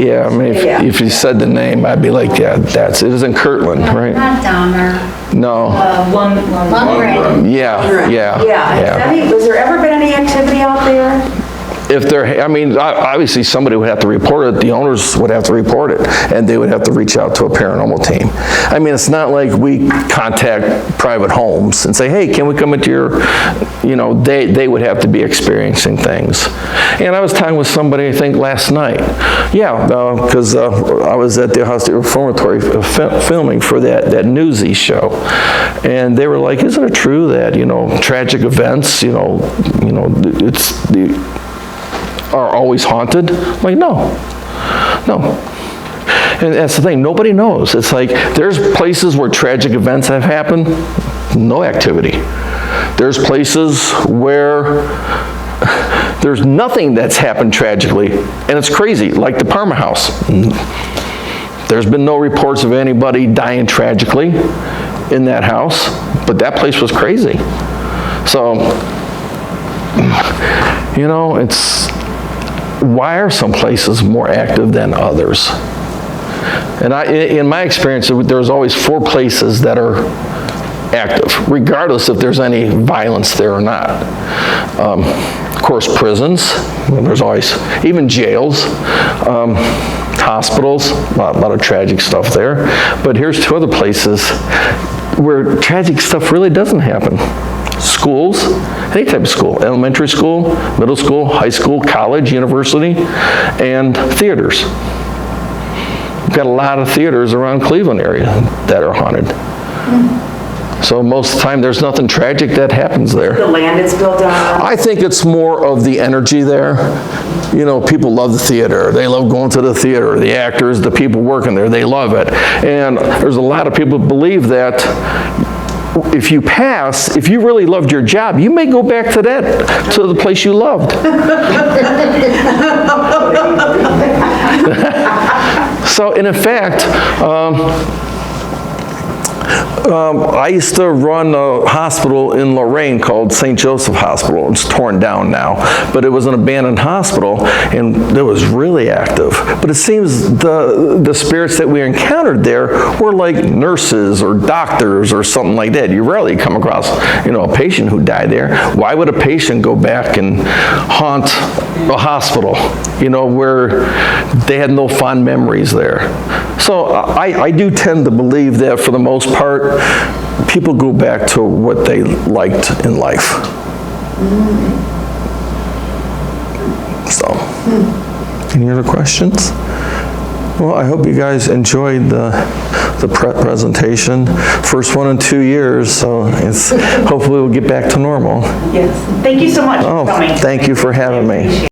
S1: yeah, I mean, if you said the name, I'd be like, yeah, it was in Kirtland, right?
S10: Not Dahmer.
S1: No.
S10: Lundgren.
S1: Yeah.
S9: Was there ever been any activity out there?
S1: if they're, I mean, obviously somebody would have to report it, the owners would have to report it, and they would have to reach out to a paranormal team. I mean, it's not like we contact private homes and say, hey, can we come into your, you know, they would have to be experiencing things. And I was talking with somebody, I think, last night. Yeah, because I was at the Reformatory filming for that Newsy show. And they were like, isn't it true that, you know, tragic events, you know, are always haunted? I'm like, no. And that's the thing, nobody knows. It's like, there's places where tragic events have happened, no activity. There's places where there's nothing that's happened tragically, and it's crazy, like the Parma House. There's been no reports of anybody dying tragically in that house, but that place was crazy. So, you know, it's, why are some places more active than others? And in my experience, there's always 4 places that are active, regardless if there's any violence there or not. Of course, prisons, there's always, even jails, hospitals, a lot of tragic stuff there. But here's 2 other places where tragic stuff really doesn't happen. Schools, any type of school, elementary school, middle school, high school, college, university, and theaters. We've got a lot of theaters around Cleveland area that are haunted. So most of the time, there's nothing tragic that happens there.
S9: The land it's built on?
S1: I think it's more of the energy there. You know, people love the theater. They love going to the theater. The actors, the people working there, they love it. And there's a lot of people who believe that if you pass, if you really loved your job, you may go back to the place you loved. So, and in fact, I used to run a hospital in Lorraine called St. Joseph Hospital. It's torn down now, but it was an abandoned hospital, and it was really active. But it seems the spirits that we encountered there were like nurses or doctors or something like that. You rarely come across, you know, a patient who died there. Why would a patient go back and haunt a hospital, you know, where they had no fond memories there? So I do tend to believe that for the most part, people go back to what they liked in life. So, any other questions? Well, I hope you guys enjoyed the presentation. First one in 2 years, so hopefully we'll get back to normal.
S3: Yes. Thank you so much for coming.
S1: Thank you for having me.